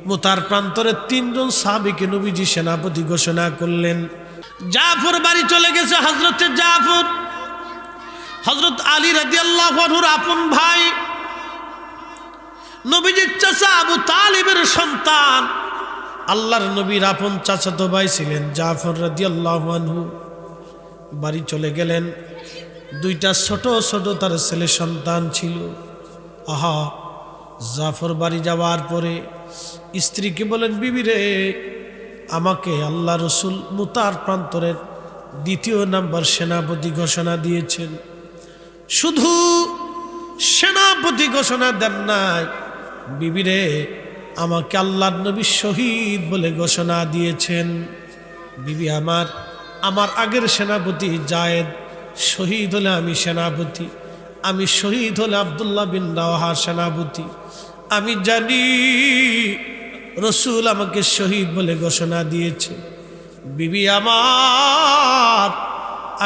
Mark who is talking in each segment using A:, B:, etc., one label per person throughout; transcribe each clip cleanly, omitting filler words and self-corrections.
A: মুতার প্রান্তরে 3 জন সাহাবীকে নবীজি সেনাপতি ঘোষণা করলেন। জাফর বাড়ি চলে গেছে। হযরতে জাফর হযরত আলী রাদিয়াল্লাহু আনহুর আপন ভাই, নবীজির চাচা আবু তালিবের সন্তান, আল্লাহর নবীর আপন চাচাতো ভাই ছিলেন জাফর রাদিয়াল্লাহু আনহু। বাড়ি চলে গেলেন। 2টা ছোট ছোট তার ছেলে সন্তান ছিল। আহা, জাফর বাড়ি যাওয়ার পরে স্ত্রীকে বলেন, বিবি রে, আমাকে আল্লাহ রসুল মুতার প্রান্তরের 2য় নাম্বার সেনাপতি ঘোষণা দিয়েছেন। শুধু সেনাপতি ঘোষণা দেন নাই, বিবি রে, আমাকে আল্লাহর নবী শহীদ বলে ঘোষণা দিয়েছেন। বিবি আমার আগের সেনাপতি জায়েদ শহীদ হলে আমি সেনাপতি, আমি শহীদ হলে আব্দুল্লাহ বিন রাওয়াহা সেনাপতি। আমি জানি রসুল আমাকে শহীদ বলে ঘোষণা দিয়েছে। বিবি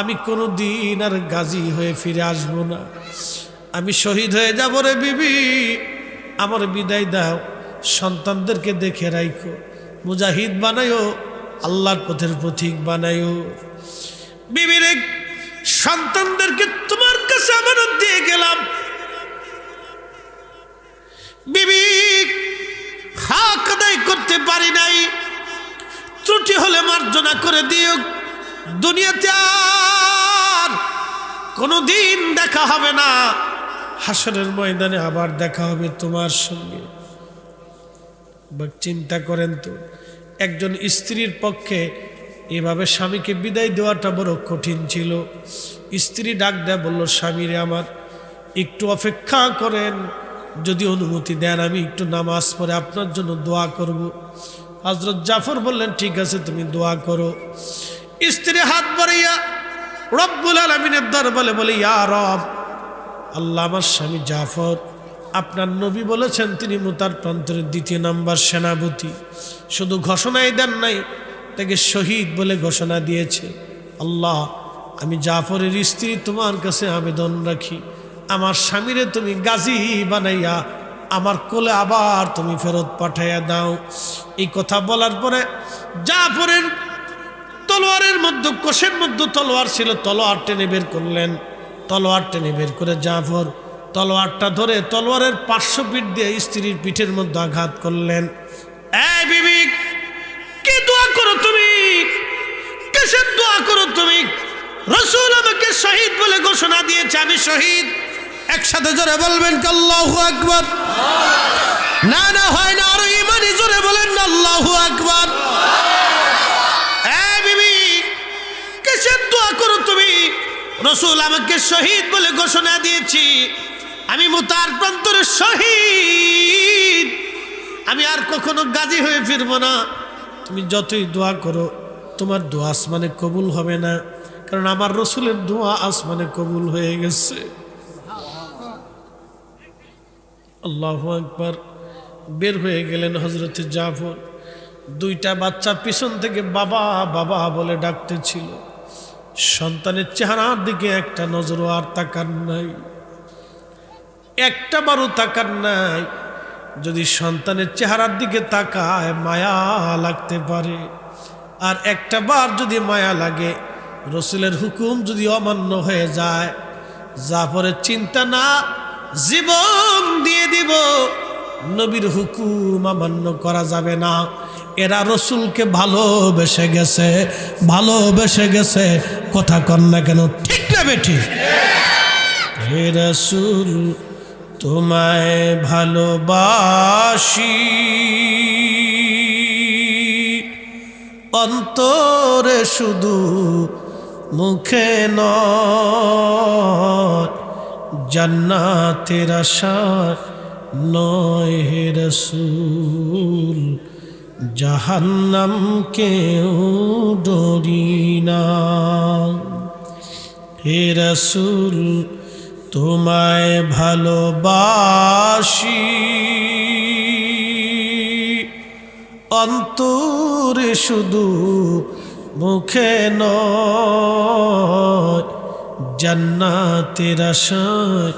A: আমি কোনো দিন আর গাজী হয়ে ফিরে আসব না, আমি শহীদ হয়ে যাব রে বিবি, আমার বিদায় দাও, সন্তানদেরকে দেখে রাখো, মুজাহিদ বানায়ো, আল্লাহর পথের পথিক বানায়ো। বিবির সন্তানদেরকে তোমার কাছে আমানত দিয়ে গেলাম। বিবি হক আদায় করতে পারি নাই, ত্রুটি হলে মার্জনা করে দিও। দুনিয়াতে আর কোনোদিন দেখা হবে না, হাসরের ময়দানে আবার দেখা হবে তোমার সঙ্গে। চিন্তা করেন তো, একজন স্ত্রীর পক্ষে এভাবে স্বামীকে বিদায় দেওয়াটা বড় কঠিন ছিল। স্ত্রী ডাক দেয়া বলল, স্বামীরে আমার, একটু অপেক্ষা করেন, যদি অনুমতি দেন আমি একটু নামাজ পড়ে আপনার জন্য দোয়া করব। হযরত জাফর বললেন, ঠিক আছে, তুমি দোয়া করো। স্ত্রী হাত বাড়াইয়া রব্বুল আলামিনের দরবারে বলে, ইয়া রব, আল্লাহ, আমার স্বামী জাফর, আপনার নবী বলেছেন তিনি মুতার প্রান্তরের 2য় নাম্বার সেনাপতি, শুধু ঘোষণাই দেন নাই, তাকে শহীদ বলে ঘোষণা দিয়েছে। আল্লাহ, আমি জাফরের স্ত্রী তোমার কাছে আবেদন রাখি, আমার স্বামীরে তুমি গাজী বানাইয়া আমার কোলে আবার তুমি ফেরত পাঠাইয়া দাও। এই কথা বলার পরে জাফরের তলোয়ারের মধ্যে, কোষের মধ্যে তলোয়ার ছিল, তলোয়ার টেনে বের করলেন। তলোয়ার টেনে বের করে জাফর তলোয়ারটা ধরে তলোয়ারের পার্শ্বপিঠ দিয়ে স্ত্রীর পিঠের মধ্যে আঘাত করলেন। এই বিবি, কি দোয়া করো তুমি? কিসের দোয়া করো তুমি? রাসূল আমাকে শহীদ বলে ঘোষণা দিয়েছে, আমি শহীদ। একসাথে জোরে বলবেন কি আল্লাহু আকবার? না না, হয় না, আরো ইমানি জোরে বলেন না আল্লাহু আকবার। এই বিবি, কিসের দোয়া করো তুমি? রাসূল আমাকে শহীদ বলে ঘোষণা দিয়েছি, আমি মুতার প্রান্তরের শহীদ, আমি আর কখনো গাজী হয়ে ফিরবো না। তুমি যতই দোয়া করো, তোমার দোয়া আসমানে কবুল হবে না, কারণ আমার রসুলের দোয়া আসমানে কবুল হয়ে গেছে। আল্লাহু আকবার। বের হয়ে গেলেন হযরতে জাফর। 2টা বাচ্চা পিছন থেকে বাবা বাবা বলে ডাকতেছিল। সন্তানের চেহারার দিকে একটা নজরও আর তাকান নাই, একটা বারও তাকান নাই। যদি সন্তানের চেহারার দিকে তাকায় মায়া লাগতে পারে, আর একটা বার যদি মায়া লাগে, রসুলের হুকুম যদি অমান্য হয়ে যায়, জাফরের চিন্তা না, জীবন দিয়ে দিব, নবীর হুকুম অমান্য করা যাবে না। এরা রসুলকে ভালোবেসে গেছে, ভালোবেসে গেছে, কথা কন না কেন, ঠিক না বেঠি? হে রসুল, তোমায় ভালোবাসি, অন্তরে শুধু, মুখে নয়, জান্নাতের আশায় নয়। হে রসুল, জাহান্নাম কেউ ডরি না। হে রসুল, তোমায় ভালোবাসি, অন্তরে শুধু, মুখে নয়, জান্নাতের আশায়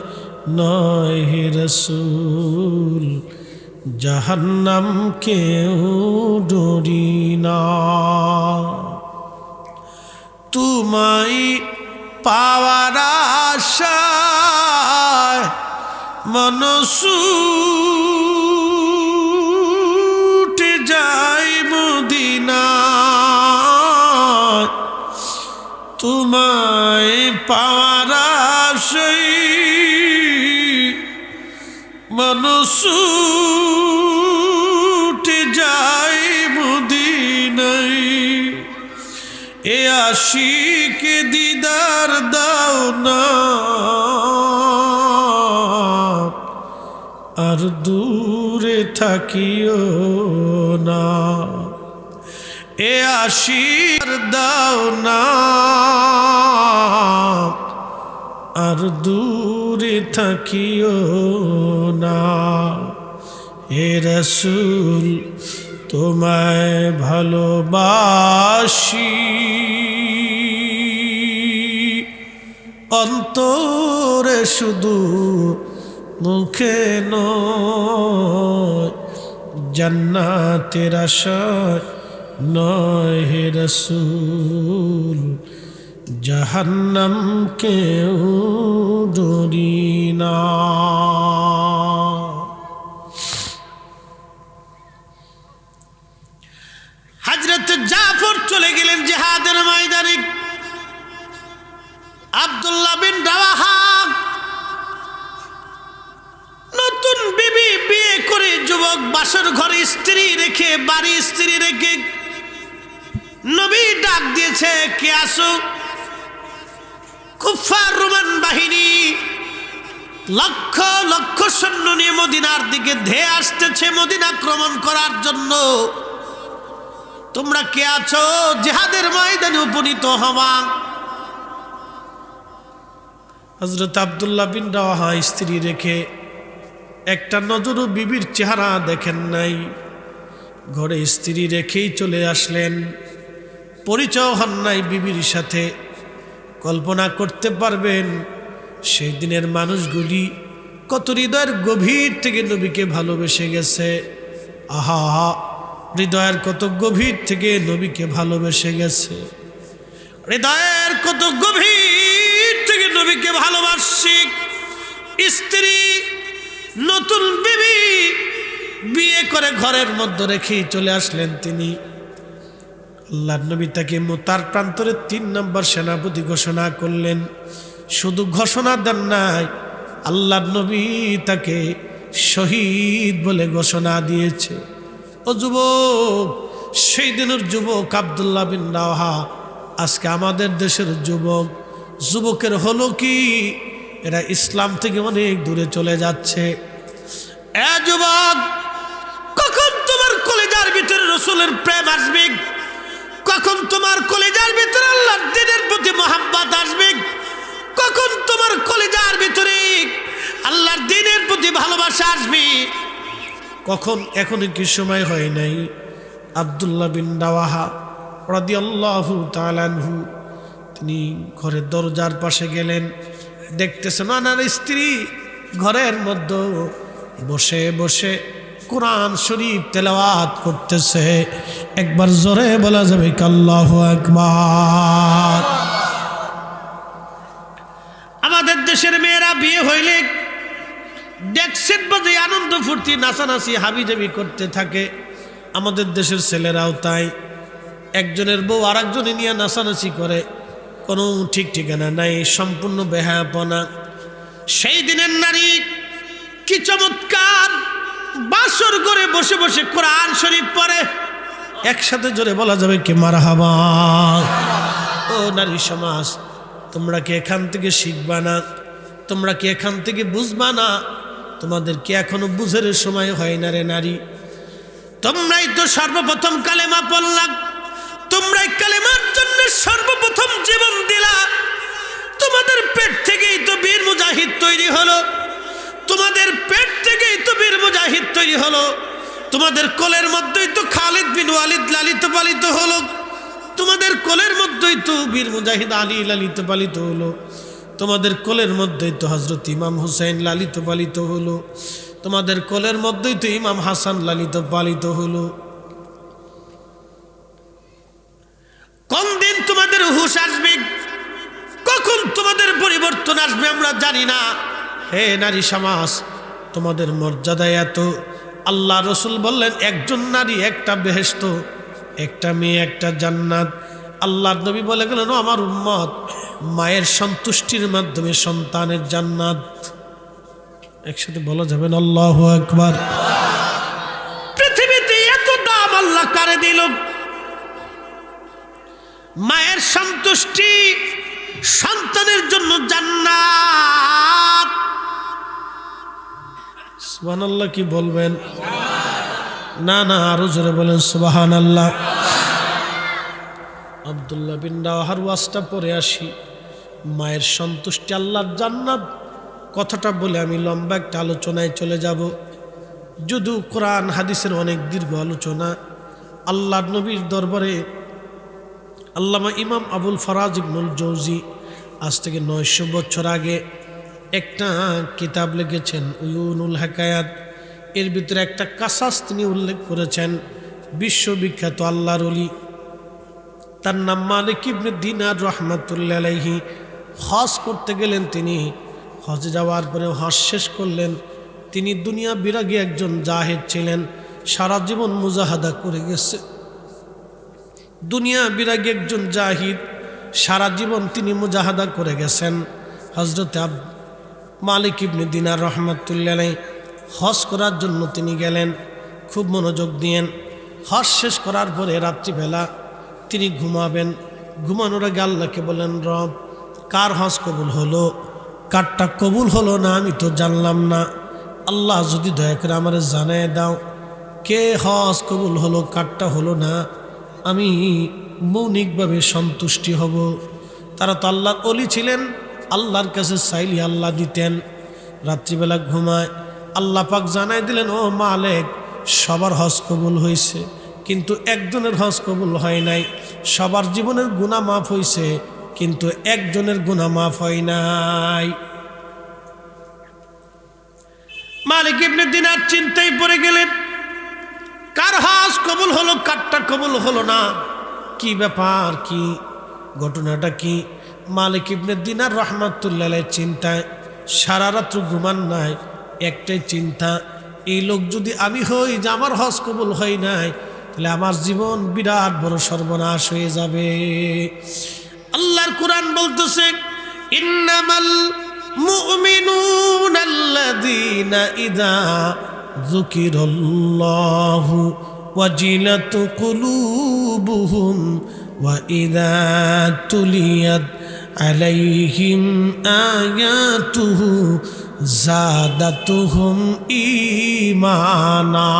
A: নয়। হে রসুল, জাহান্নাম কেউ ডরি না। তোমায় পাওয়ার আশায় মন ছুটে যায় মদিনায়, তোমায় পাওয়ার আশায় মন ছুটে যায় মদিনায়। এ আশিকে দিদার দাও না, আর দূরে থাকিও না। এ আশিক দাও না, আর দূরে থাকিও না। হে রাসূল তোমায় ভালোবাসি, অন্তরে শুধু মুখে নয়, জান্নাতের আশায় নয়। হে রাসূল জাহান্নাম কেউ ডরি না। হযরত জাফর চলে গেলেন জিহাদের ময়দানে। আব্দুল্লাহ বিন রাওয়াহা নতুন বিবি বিয়ে করে, যুবক বাসর ঘরে স্ত্রী রেখে, বাড়ি স্ত্রী রেখে নবী ডাক দিয়েছে, কে আসো? কুফার রোমান বাহিনী লক্ষ লক্ষ সৈন্য নিয়ে মদিনার দিকে ধেয়ে আসতেছে মদিনা আক্রমণ করার জন্য। তোমরা কে আছো? জিহাদের ময়দানে উপনীত হওয়া। হযরত আব্দুল্লাহ বিন রাওয়াহা স্ত্রী রেখে একটা নজরও বিবির চেহারা দেখেন নাই, ঘরে স্ত্রী রেখেই চলে আসলেন। পরিচয় হন নাই বিবির সাথে। কল্পনা করতে পারবেন সেই দিনের মানুষগুলি কত হৃদয়ের গভীর থেকে নবীকে ভালোবেসে গেছে। আহা, হৃদয়ের কত গভীর থেকে নবীকে ভালোবেসে গেছে, হৃদয়ের কত গভীর থেকে নবীকে ভালোবাসি। স্ত্রী নতুন বিবি বিয়ে করে ঘরের মধ্যে রেখেই চলে আসলেন তিনি। আল্লাহর নবী তাকে মুতার প্রান্তরে 3 নম্বর সেনাপতি ঘোষণা করলেন। শুধু ঘোষণা দেন নাই, আল্লাহর নবী তাকে শহীদ বলে ঘোষণা দিয়েছে। ও যুবক, সেই দিনের যুবক আব্দুল্লাহ বিন রাওয়াহা আজকে আমাদের দেশের যুবক। যুবকের হলো কি, এরা ইসলাম থেকে অনেক দূরে চলে যাচ্ছে। এ যুবক, কখন তোমার কলিজার ভিতরে রাসূলের প্রেম আসবে? কখন তোমার কলিজার ভিতরে আল্লাহর দ্বীনের প্রতি মহব্বত আসবে? কখন তোমার কলিজার ভিতরে আল্লাহর দ্বীনের প্রতি ভালোবাসা আসবে? কখন? এখনো কি সময় হয় নাই? আব্দুল্লাহ বিন রাওয়াহা রাদিয়াল্লাহু তাআলা আনহু তিনি ঘরের দরজার পাশে গেলেন, দেখতেছেন ওনার স্ত্রী ঘরের মধ্যে বসে বসে কোরআন শরীফ তেলাওয়াত করতেছে। একবার জোরে বলা যাবে আল্লাহু আকবার। আমাদের দেশের মেয়েরা বিয়ে হইলে ডেকসেট বাজে আনন্দ ফুর্তি নাচানাচি হাবিজাবি করতে থাকে। আমাদের দেশের ছেলেরাও তাই, একজনের বউ আর একজনে নিয়ে নাচানাচি করে, কোনো ঠিক ঠিকানা নাই, সম্পূর্ণ বেহায়াপনা। সেই দিনের নারী কি চমৎকার বাসর করে বসে বসে কোরআন শরীফ পড়ে। একসাথে জোরে বলা যাবে কি মারহাবা। ও নারী সমাজ, তোমরা কি এখান থেকে শিখবা না? তোমরা কি এখান থেকে বুঝবা না? তোমাদের কি এখনো বুঝের সময় হয় না রে নারী? তোমরাই তো সর্বপ্রথম কালেমা পড়লা, তোমরাই কালেমার জন্য সর্বপ্রথম জীবন দিলা। তোমাদের পেট থেকেই তো বীর মুজাহিদ তৈরি হলো, তোমাদের পেট থেকেই তো বীর মুজাহিদ তৈরি হলো, তোমাদের কোলের মধ্যেই তো খালিদ বিন ওয়ালিদ লালিত পালিত হলো, তোমাদের কোলের মধ্যেই তো বীর মুজাহিদ আলী লালিত পালিত হলো, তোমাদের কোলের মধ্যেই তো হযরত ইমাম হুসাইন লালিত পালিত হলো, তোমাদের কোলের মধ্যেই তো ইমাম হাসান লালিত পালিত হলো। কোন দিন তোমাদের হুঁশ আসবে, কখন তোমাদের পরিবর্তন আসবে আমরা জানি না। হে নারী সমাজ, তোমাদের মর্যাদা এত, আল্লাহ রসুল বললেন একজন নারী একটা বেহেশত, একটা মেয়ে একটা জান্নাত। আল্লাহর নবী বলে গেলেন আমার উম্মত মায়ের সন্তুষ্টির মাধ্যমে সন্তানের জান্নাত। একসাথে বলা যাবে না আল্লাহু আকবার। পৃথিবীতে এত দাম আল্লাহ কারে দিল? মায়ের সন্তুষ্টি, সন্তানের জন্য জান্নাত। সুবহানাল্লাহ কি বলবেন? না না, আরো জোরে বলেন সুবহানাল্লাহ। আব্দুল্লাহ বিন রাওয়াহার ওয়াজটা পড়ে আসি। মায়ের সন্তুষ্টি আল্লাহর জান্নাত কথাটা বলে আমি লম্বা একটা আলোচনায় চলে যাব। যদিও কোরআন হাদিসের অনেক দীর্ঘ আলোচনা। আল্লাহর নবীর দরবারে আল্লামা ইমাম আবুল ফরাজ ইবনুল জৌজি আজ থেকে 900 বছর আগে একটা কিতাব লিখেছেন উয়ুনুল হাকায়াত। এর ভিতরে একটা কাসাস তিনি উল্লেখ করেছেন। বিশ্ববিখ্যাত আল্লাহর ওলি, তার নাম মালিক ইবনে দিনার রহমাতুল্লাহ আলাইহি। হজ করতে গেলেন তিনি। হজে যাওয়ার পরে হজ শেষ করলেন। তিনি দুনিয়া বিরাগী একজন জাহেদ ছিলেন, সারা জীবন মুজাহাদা করে গেছে। দুনিয়া বিরাগী একজন জাহিদ, সারা জীবন তিনি মুজাহাদা করে গেছেন। হজরত মালিক ইবনে দিনার রহমাতুল্লাহ আলাইহি হজ করার জন্য তিনি গেলেন। খুব মনোযোগ দিয়েন। হজ শেষ করার পরে রাত্রিবেলা তিনি ঘুমাবেন। ঘুমানোর আগে আল্লাহকে বলেন, রব কার হজ কবুল হলো, কারটা কবুল হলো না আমি তো জানলাম না। আল্লাহ যদি দয়া করে আমারে জানায় দাও কে হজ কবুল হলো কারটা হলো না, আমি মৌনিকভাবে সন্তুষ্টি হব। তারা তো আল্লাহর ওলি ছিলেন, আল্লাহর কাছে চাইলে আল্লাহ দিতেন। রাত্রিবেলা ঘুমায়, আল্লাহ পাক জানাই দিলেন, ও মালিক সবার হজ কবুল হয়েছে, কিন্তু একজনের হজ কবুল হয় নাই। সবার জীবনের গুনাহ মাফ হয়েছে, কিন্তু একজনের গুনাহ মাফ হয় নাই। মালিক ইবনে দিনার চিন্তায় পড়ে গেলেন, কার হজ কবুল হলো কারটা কবুল হলো না, কি ব্যাপার, কি ঘটনাটা কি? মালিক ইবনে দিনার রহমাতুল্লাহ আলাইহি চিন্তায় সারা রাত্র ঘুমান নাই। একটাই চিন্তা, এই লোক যদি আমি হই যে আমার হজ কবুল হয় নাই, তাহলে আমার জীবন বিরাট বড় সর্বনাশ হয়ে যাবে। আল্লাহর কোরআন বলতেছে, ইন্নামাল মুমিনুনা আল্লাযীনা ইযা যুকিরাল্লাহু ওয়াজিলাত কুলুবুহুম ওয়া ইযা তুলিয়াত আলাইহিম আয়াতুহু যাদাতুহুম ঈমানা।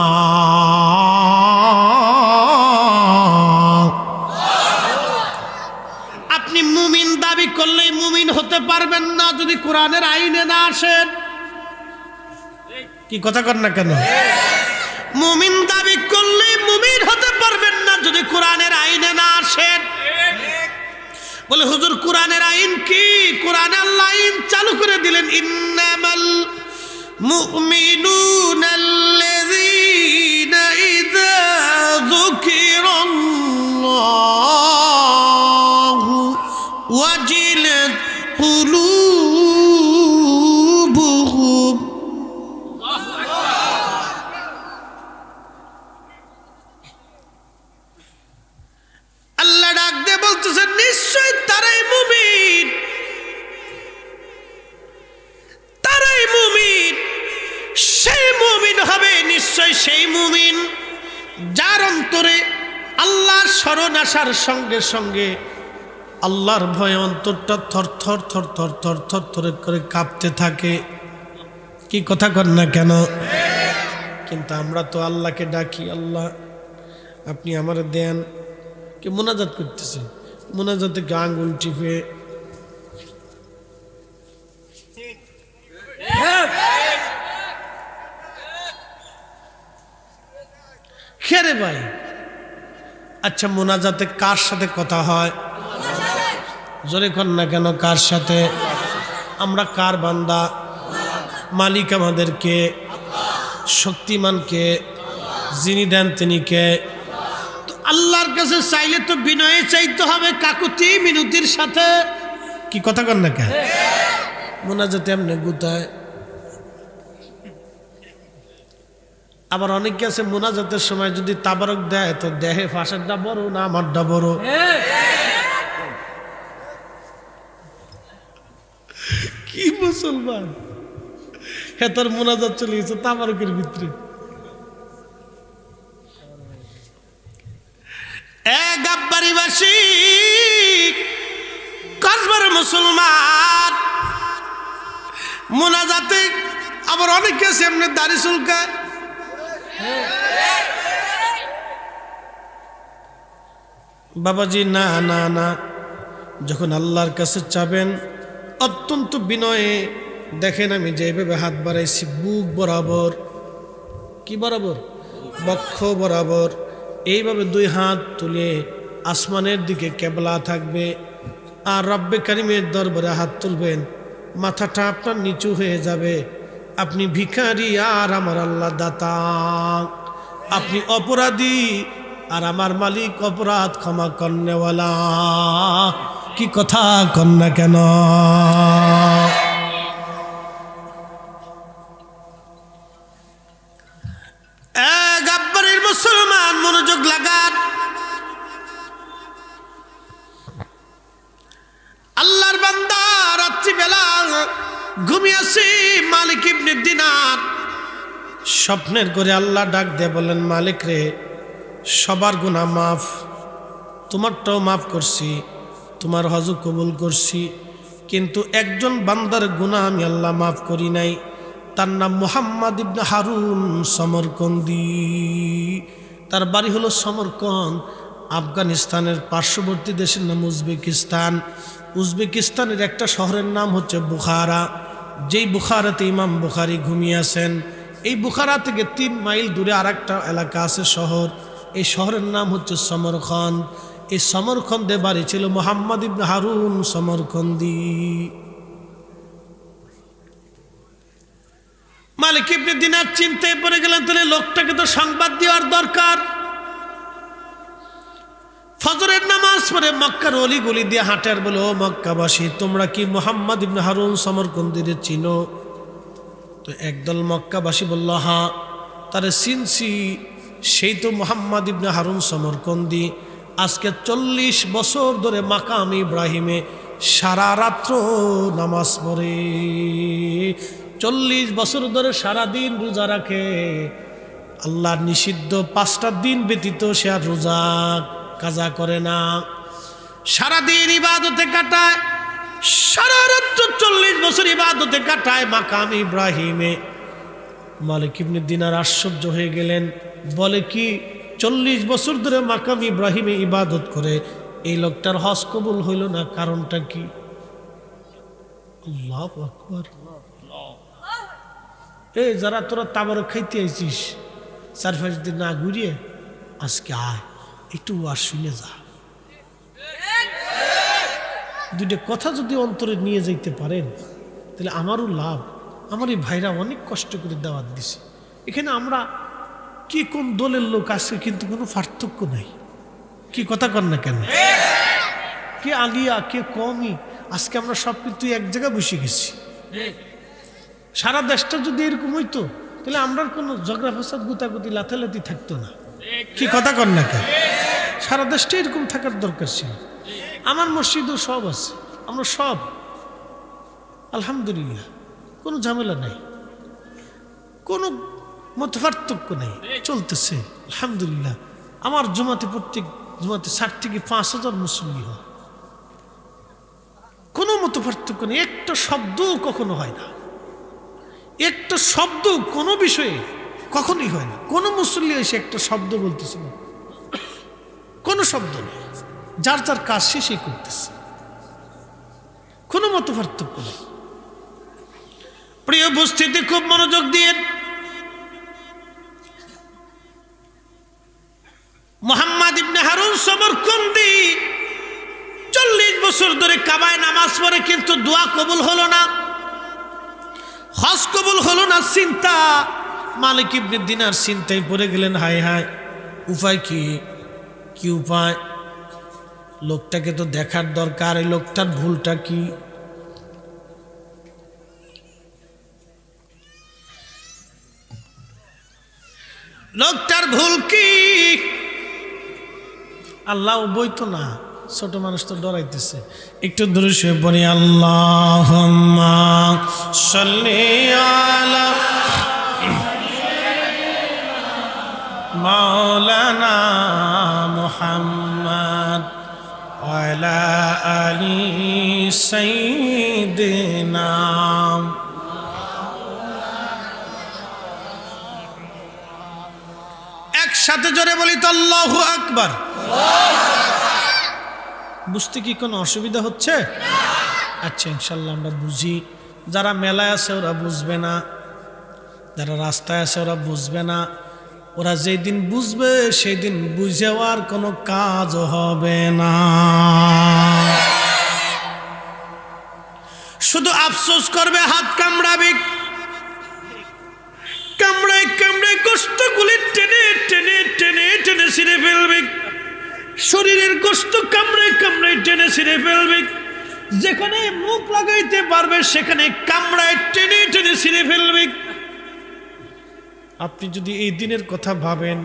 A: আপনি মুমিন দাবি করলেই মুমিন হতে পারবেন না যদি কোরআনের আইনে না আসেন। কি কথা কর না কেন? মুমিন দাবি করলেই মুমিন হতে পারবেন না যদি কোরআনের আইনে না আসেন। বলে হুজুর কোরআনের আইন কি? কোরআনে আল্লাহ আইন চালু করে দিলেন, ইন্নামাল মুমিনুনা আল্লাযীনা ইযা যুকিরাল্লাহু ওয়াজিলাত কুলুবুহুম। আল্লাহ ডাক দিয়ে বলতেছেন, নিশ্চয় তারাই মুমিন, তারাই মুমিন। সেই মুমিন হবে নিশ্চয় সেই মুমিন যার অন্তরে আল্লাহর শরণ আসার সঙ্গে সঙ্গে আল্লাহর ভয়ে অন্তরটা থর থর থর থর থর থর থর করে কাঁপতে থাকে। কি কথা কর না কেন? কিন্তু আমরা তো আল্লাহকে ডাকি, আল্লাহ আপনি আমার দেন। কে মোনাজাত করতেছে, মোনাজাতে আঙ্গুল টিপে খেরে ভাই। আচ্ছা মোনাজাতে কার সাথে কথা হয়? জোরে কর না কেন, কার সাথে? আমরা কার বান্দা? মালিক আমাদেরকে। শক্তিমান কে? যিনি দেন তিনি কে? তো আল্লাহর কাছে চাইলে তো বিনয়ে চাইতে হবে, কাকুতি মিনতির সাথে। কি কথা কন না কে? মোনাজাতে এমনি গুতায়। আবার অনেকে আছে মোনাজাতের সময় যদি তাবারক দেয় তো দেহে ফাঁসারটা বড় না আমারটা বড়? কি মুসলমান হে, তোর মোনাজাত চলে গেছে তাবারকের ভিতরে। গাব্বারিবাসী কসবার মুসলমান, মোনাজাতে আবার অনেকে আছে এমনি দাড়ি চুলকায়। বাবাজি না না না, যখন আল্লাহর কাছে চাবেন অত্যন্ত বিনয়ে, দেখেন আমি যেভাবে হাত বাড়াইছি বুক বরাবর, কি বরাবর? বক্ষ বরাবর, এইভাবে দুই হাত তুলে আসমানের দিকে কেবলা থাকবে, আর রব্বে কারিমের দরবারে হাত তুলবেন, মাথাটা আপনার নিচু হয়ে যাবে। আপনি ভিখারি আর আমার আল্লাহ দাতা, আপনি অপরাধী আর আমার মালিক অপরাধ ক্ষমা করনেওয়ালা। কি কথা কন না কেন? গাব্বারের মুসলমান মনোযোগ লাগান। আল্লাহর বান্দা রাত্রিবেলা ঘুমিয়েছি, মালিক ইবনে দিনার স্বপ্নের করে আল্লাহ ডাক দিয়ে বলেন, মালিক রে, সবার গুনাহ মাফ, তোমারটাও মাফ করছি, তোমার হজ কবুল করছি, কিন্তু একজন বান্দার গুনাহ আমি আল্লাহ মাফ করি নাই। তার নাম মুহাম্মদ ইবনে হারুন সমরকন্দি। তার বাড়ি হলো সমরকন্দ, আফগানিস্তানের পার্শ্ববর্তী দেশের নাম উজবেকিস্তান। উজবেকিস্তানের একটা শহরের নাম হচ্ছে বুখারা, যেই বুখারাতে ইমাম বুখারী ঘুমিয়ে আছেন। এই বুখারা থেকে 3 মাইল দূরে আর একটা এলাকা আছে শহর, এই শহরের নাম হচ্ছে সমরকন্দ। এই সমরকন্দে বাড়ি ছিল মুহাম্মদ ইবনে হারুন সমরকন্দি। মালিক ইবনে দিনার চিন্তায় পড়ে গেলেন, তাহলে লোকটাকে তো সংবাদ দেওয়ার দরকার। ফজরের নামাজ পড়ে মক্কার অলি গলি দিয়ে হাঁটার বলে, ও মক্কাবাসী, তোমরা কি মুহাম্মদ ইবনে হারুন সমরকন্দির চিনো? তো একদল মক্কাবাসী বলল, হ্যাঁ, তারে চিনছি, সেই তো মুহাম্মদ ইবনে হারুন সমরকন্দি। আজকে 40 বছর ধরে মাকাম ইব্রাহিমে সারা রাত্র নামাজ পড়ে, 40 বছর ধরে সারাদিন রোজা রাখে। আল্লাহর নিষিদ্ধ 5টা দিন ব্যতীত সে আর রোজা কাজা করে না, সারাদিন ইবাদতে কাটায়, সারা রাত্র 40 বছর ইবাদতে কাটায় মাকাম ইব্রাহিমে। মালিক ইবনে দিনার আশ্চর্য হয়ে গেলেন, বলে কি 40 বছর ধরে মাকাম ইব্রাহিমে ইবাদত করে, এই লোকটার হজ কবুল হইল না, কারণটা কি? আল্লাহু আকবার। এই যারা তোরা তাবারক খাইতে আইছিস, 4-5 দিন না ঘুরিয়ে আজকে আয়, একটু আর শুনে যা। 2টা কথা যদি অন্তরে নিয়ে যাইতে পারেন তাহলে আমারও লাভ। আমার এই ভাইরা অনেক কষ্ট করে দাওয়াত দিছে, এখানে আমরা কি কোন দলের লোক আছে কিন্তু কোনো পার্থক্য নাই। কি কথা কর না কেন? কে আলিয়া কে কমই, আজকে আমরা সব কিন্তু এক জায়গায় বসে গেছি। সারা দেশটা যদি এরকম হইতো তাহলে আমরা কোনো ঝগড়া ফাসাদ গুতাগুতি লাথালাতি থাকতো না। কি কথা কর না কেন? সারা দেশটা এরকম থাকার দরকার ছিল। আমার মসজিদও সব আছে, আমরা সব আলহামদুলিল্লাহ কোনো ঝামেলা নাই, কোনো মতপার্থক্য নাই, চলতেছে আলহামদুলিল্লাহ। আমার জমাতে প্রত্যেক জমাতে 60 থেকে 5,000 মুসল্লি হয়, কোনো মতপার্থক্য নেই, একটা শব্দও কখনো হয় না, একটা শব্দ কোনো বিষয়ে কখনোই হয় না। কোনো মুসল্লি এসে একটা শব্দ বলতেছে না, কোনো শব্দ নেই, যার যার কাজ শেষই করতেছে, কোনো মতপার্থক্য নেই। প্রিয় উপস্থিতি, খুব মনোযোগ দিয়ে মুহাম্মদ ইবনে হারুন সমরকন্দি 40 বছর ধরে কাবায় নামাজ পড়ে, কিন্তু দোয়া কবুল হলো না, হজ কবুল হলো না। চিন্তা মালিক ইবনে দিনার চিন্তায় পড়ে গেলেন, হায় হায়, উপায় কি? কি উপায়? লোকটাকে তো দেখার দরকার, এই লোকটার ভুলটা কি? লোকটার ভুল কি? আল্লাহ বইতো না, ছোট মানুষ তো ডরাইতেছে। একটু দূরে শুয়ে পড়ি, আল্লাহুম্মা সাল্লি আলা মাওলানা মুহাম্মদ ওয়া আলা আলি সাইয়্যিদিনা। একসাথে জোরে বলি তো আল্লাহু আকবার। বুঝতে কি কোনো অসুবিধা হচ্ছে? আচ্ছা, ইনশাল্লাহ আমরা বুঝি। যারা মেলায় আছে ওরা বুঝবে না, যারা রাস্তায় আছে ওরা বুঝবে না। ওরা যেই দিন বুঝবে সেই দিন বুঝেওয়ার কোনো কাজ হবে না, শুধু আফসোস করবে, হাত কামড়াবে, কামড়ায় কামড়ায় গোশতগুলি টেনে টেনে টেনে টেনে ছিঁড়ে ফেলবে, শরীরের গোশত কামড়ায় কামড়ায় টেনে ছিঁড়ে ফেলবে, যেখানে মুখ লাগাইতে পারবে সেখানে কামড়ায় টেনে টেনে ছিঁড়ে ফেলবে। আপনি যদি এই দিনের কথা ভাবেন,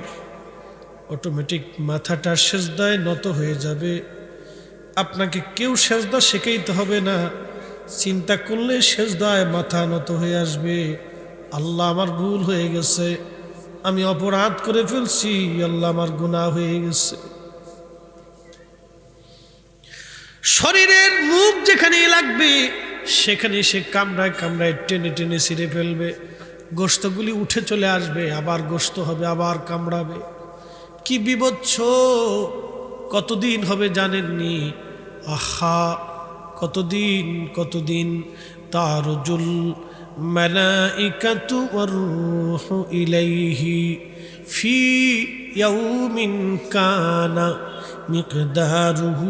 A: অটোমেটিক মাথাটা সেজদায় নত হয়ে যাবে। আপনাকে কেউ সেজদা শেখাইতে হবে না, চিন্তা করলে সেজদায় মাথা নত হয়ে আসবে। আল্লাহ, আমার ভুল হয়ে গেছে, আমি অপরাধ করে ফেলছি, আল্লাহ আমার গুনাহ হয়ে গেছে। শরীরের মুখ যেখানে লাগবে সেখানে সে কামড়ায় কামড়ায় টেনে টেনে ছিঁড়ে ফেলবে, গোশতগুলি উঠে চলে আসবে, আবার গোশত হবে, আবার কামড়াবে। কি বিভৎস! কতদিন হবে জানেননি? আহা, কতদিন কতদিন। তারজুল মালাইকাতু ওয়ার রূহু ইলাইহি ফি ইয়াউমিন কানা মিকদারুহু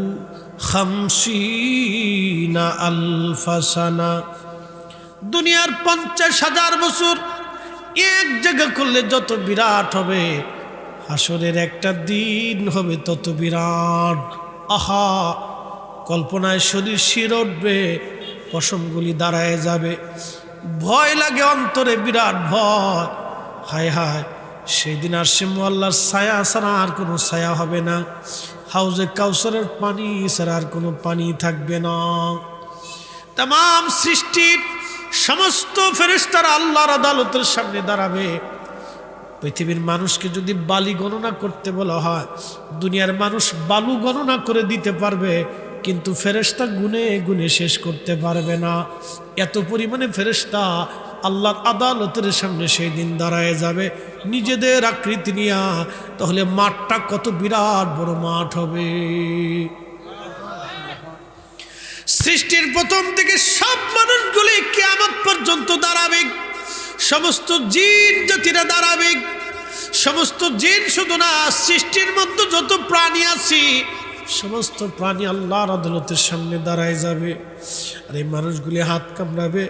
A: 50 আলফা সানা। দুনিয়ার 50,000 বছর এক জায়গা করলে যত বিরাট হবে, হাসরের একটা দিন হবে তত বিরাট। আহা, কল্পনায় শরীর শির উঠবে, পশমগুলি দাঁড়ায় যাবে, ভয় লাগে অন্তরে, বিরাট ভয়। হায় হায়, সেই দিন আর সে আল্লাহর ছায়া ছাড়া আর কোনো ছায়া হবে না, হাউজে কাউসারের পানি ছাড়া আর কোনো পানি থাকবে না। তামাম সৃষ্টির সমস্ত ফেরেশতারা আল্লাহর আদালতের সামনে দাঁড়াবে। পৃথিবীর মানুষকে যদি বালি গণনা করতে বলা হয়, দুনিয়ার মানুষ বালু গণনা করে দিতে পারবে, কিন্তু ফেরেশতা গুনে গুনে শেষ করতে পারবে না। এত পরিমাণে ফেরেশতা আল্লাহর আদালতের সামনে সেই দিন দাঁড়ায় যাবে নিজেদের আকৃতি নিয়া। তাহলে মাঠটা কত বিরাট বড় মাঠ হবে! সৃষ্টির প্রথম থেকে সব মানুষগুলি কিয়ামত পর্যন্ত দাঁড়াবে, সমস্ত জিন জাতিরা দাঁড়াবে। সমস্ত জিন শুধু না, সৃষ্টির মধ্যে যত প্রাণী আছে সমস্ত প্রাণী আল্লাহর আদালতের সামনে দাঁড়ায় যাবে। আর এই মানুষগুলি হাত কামড়াবে,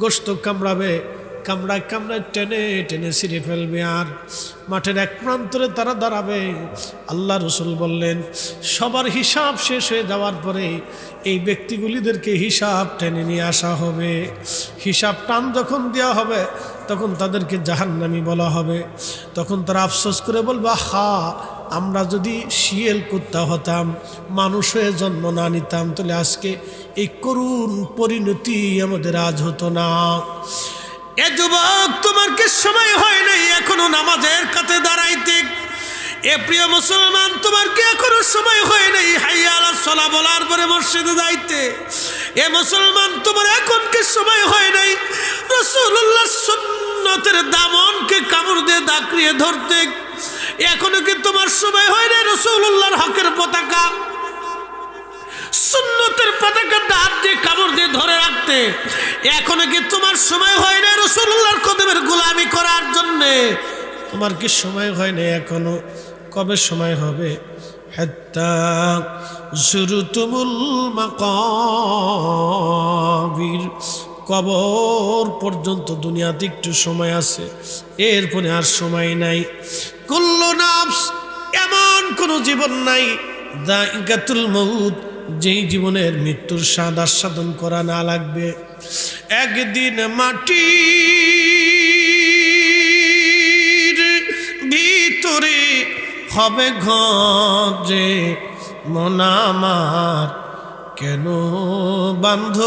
A: গোশত কামড়াবে, কামড়ায় কামড়ায় টেনে টেনে ছিঁড়ে ফেলবে। আর মাঠের এক প্রান্তরে তারা দাঁড়াবে। আল্লাহ রসুল বললেন, সবার হিসাব শেষ হয়ে যাওয়ার পরে এই ব্যক্তিগুলিদেরকে হিসাব টেনে নিয়ে আসা হবে। হিসাব টান যখন দেওয়া হবে তখন তাদেরকে জাহান্নামী বলা হবে। তখন তারা আফসোস করে বলবে, হা, আমরা যদি শিয়াল কুত্তা হতাম, মানুষ হয়ে জন্ম না নিতাম, তাহলে আজকে এই করুণ পরিণতি আমাদের আজ হতো না। এ যুবক, তোমার কি সময় হয় নাই এখনো নামাজের কাছে দাঁড়াইতে? এ প্রিয় মুসলমান, তোমার কি এখনো সময় হয় নাই হাইয়া আলাস সালাহ বলার পরে মসজিদে যাইতে? এ মুসলমান, তোমার এখন কি সময় হয় নাই রাসূলুল্লাহর সুন্নতের দামনকে কামড় দিয়ে দাঁড়িয়ে ধরতে? এখনো কি তোমার সময় হয় নাই রাসূলুল্লাহর হকের পতাকা, সুন্নতের পতাকা হাত দিয়ে কামড় দিয়ে ধরে রাখতে? এখনো কি তোমার সময় হয় না রাসূলুল্লাহর কদমের গোলামি করার জন্য? তোমার কি সময় হয় না এখনো? কবে সময় হবে? হাত্তা জুরতুমুল মাকাবির, কবর পর্যন্ত দুনিয়াতে একটু সময় আছে, এরপরে আর সময় নাই। কুল্লু নাফস, এমন কোন জীবন নাই যায়িকাতুল মউত, যেই জীবনের মৃত্যুর স্বাদ আস্বাদন করা না লাগবে। একদিন মাটির ভিতরে হবে ঘরে, মন আমার কেন বান্ধ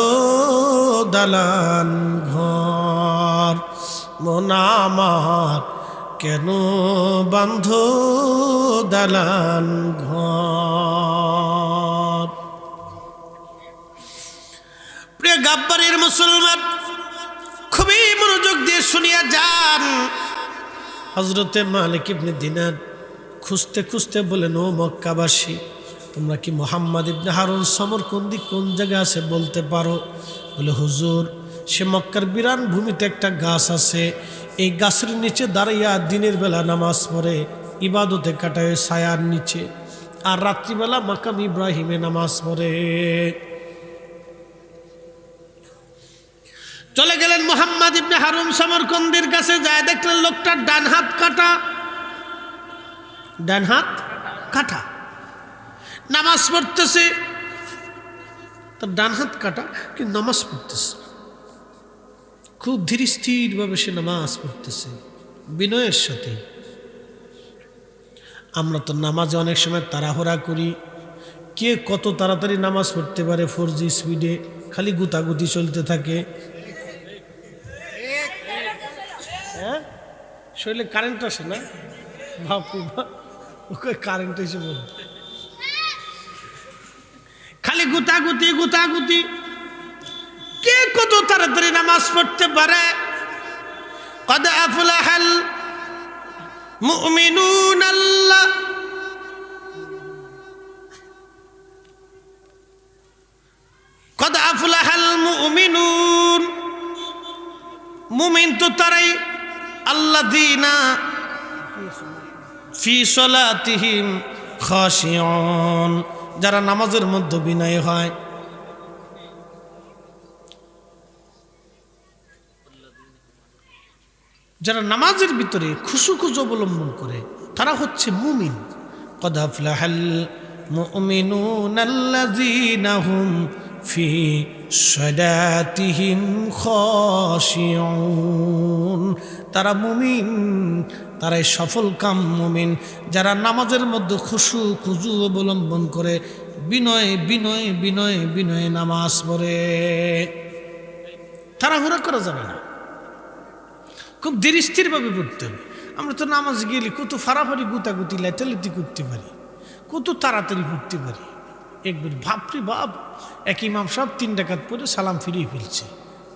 A: দালান ঘর, মন আমার কেন বান্ধ দালান ঘর। প্রিয় গাব্বারের মুসলমান, খুবই মনোযোগ দিয়ে শুনিয়া যান। হযরতে মালিক ইবনে দিনার খুঁজতে খুঁজতে বলেন, ও মক্কাবাসী, তোমরা কি মুহাম্মদ ইবনে হারুন সমরকন্দি কোন জায়গায় আছে বলতে পারো? বলে, হুজুর, সে মক্কার বিরান ভূমিতে একটা গাছ আছে, এই গাছের নিচে দাঁড়াইয়া দিনের বেলা নামাজ পড়ে, ইবাদতে কাটায় ছায়ার নিচে, আর রাত্রিবেলা মাকাম ইব্রাহিমে নামাজ পড়ে। চলে গেলেন মুহাম্মদ ইবনে হারুন সমরকন্দির কাছে, যায় দেখলেন লোকটার ডান হাত কাটা, ডান হাত কাটা, নামাজ পড়তেছে, তার ডান হাত কাটা কিন্তু নামাজ পড়তেছে, খুব ধীর স্থির ভাবে সে নামাজ পড়তেছে বিনয়ের সাথে। আমরা তো নামাজে অনেক সময় তাড়াহুড়া করি, কে কত তাড়াতাড়ি নামাজ পড়তে পারে, 4G স্পিডে খালি গুতাগুতি চলতে থাকে। হ্যাঁ, শরীরে কারেন্ট আসে না, বাপরে বাপ, ওকে কারেন্ট এসে বলে খালি গুতাগুতি গুতাগুতি। কে কত তাড়াতাড়ি নামাজ পড়তে পারে? قد أفلح المؤمنون الله قد أفلح المؤمنون, মুমিন তো তারাই আল্লাযীনা ফি সলাতিহিম খাশিউন, যারা নামাজের মধ্যে বিনয় হয়। যারা নামাজের ভিতরে খুশু-খুশু অবলম্বন করে তারা হচ্ছে মুমিন। قد أفلح المؤمنون الذين هم في صلاتهم خاشعون, তারা মুমিন, তারাই সফল কাম মুমিন, যারা নামাজের মধ্যে খুশু-খুশু অবলম্বন করে বিনয় বিনয় বিনয় বিনয় নামাজ পড়ে। তাড়াহুড়া করা যাবে না, খুব ধীর স্থিরভাবে পড়তে হবে। আমরা তো নামাজ গেলে কত ফাড়াফাড়ি গুতাগুতি লেটালেটি করতে পারি, কত তাড়াতাড়ি পড়তে পারি। একবার ভাবরে বাপ, এক ইমাম সাহেব 3 রাকাত পড়ে সালাম ফিরিয়ে ফেলছে,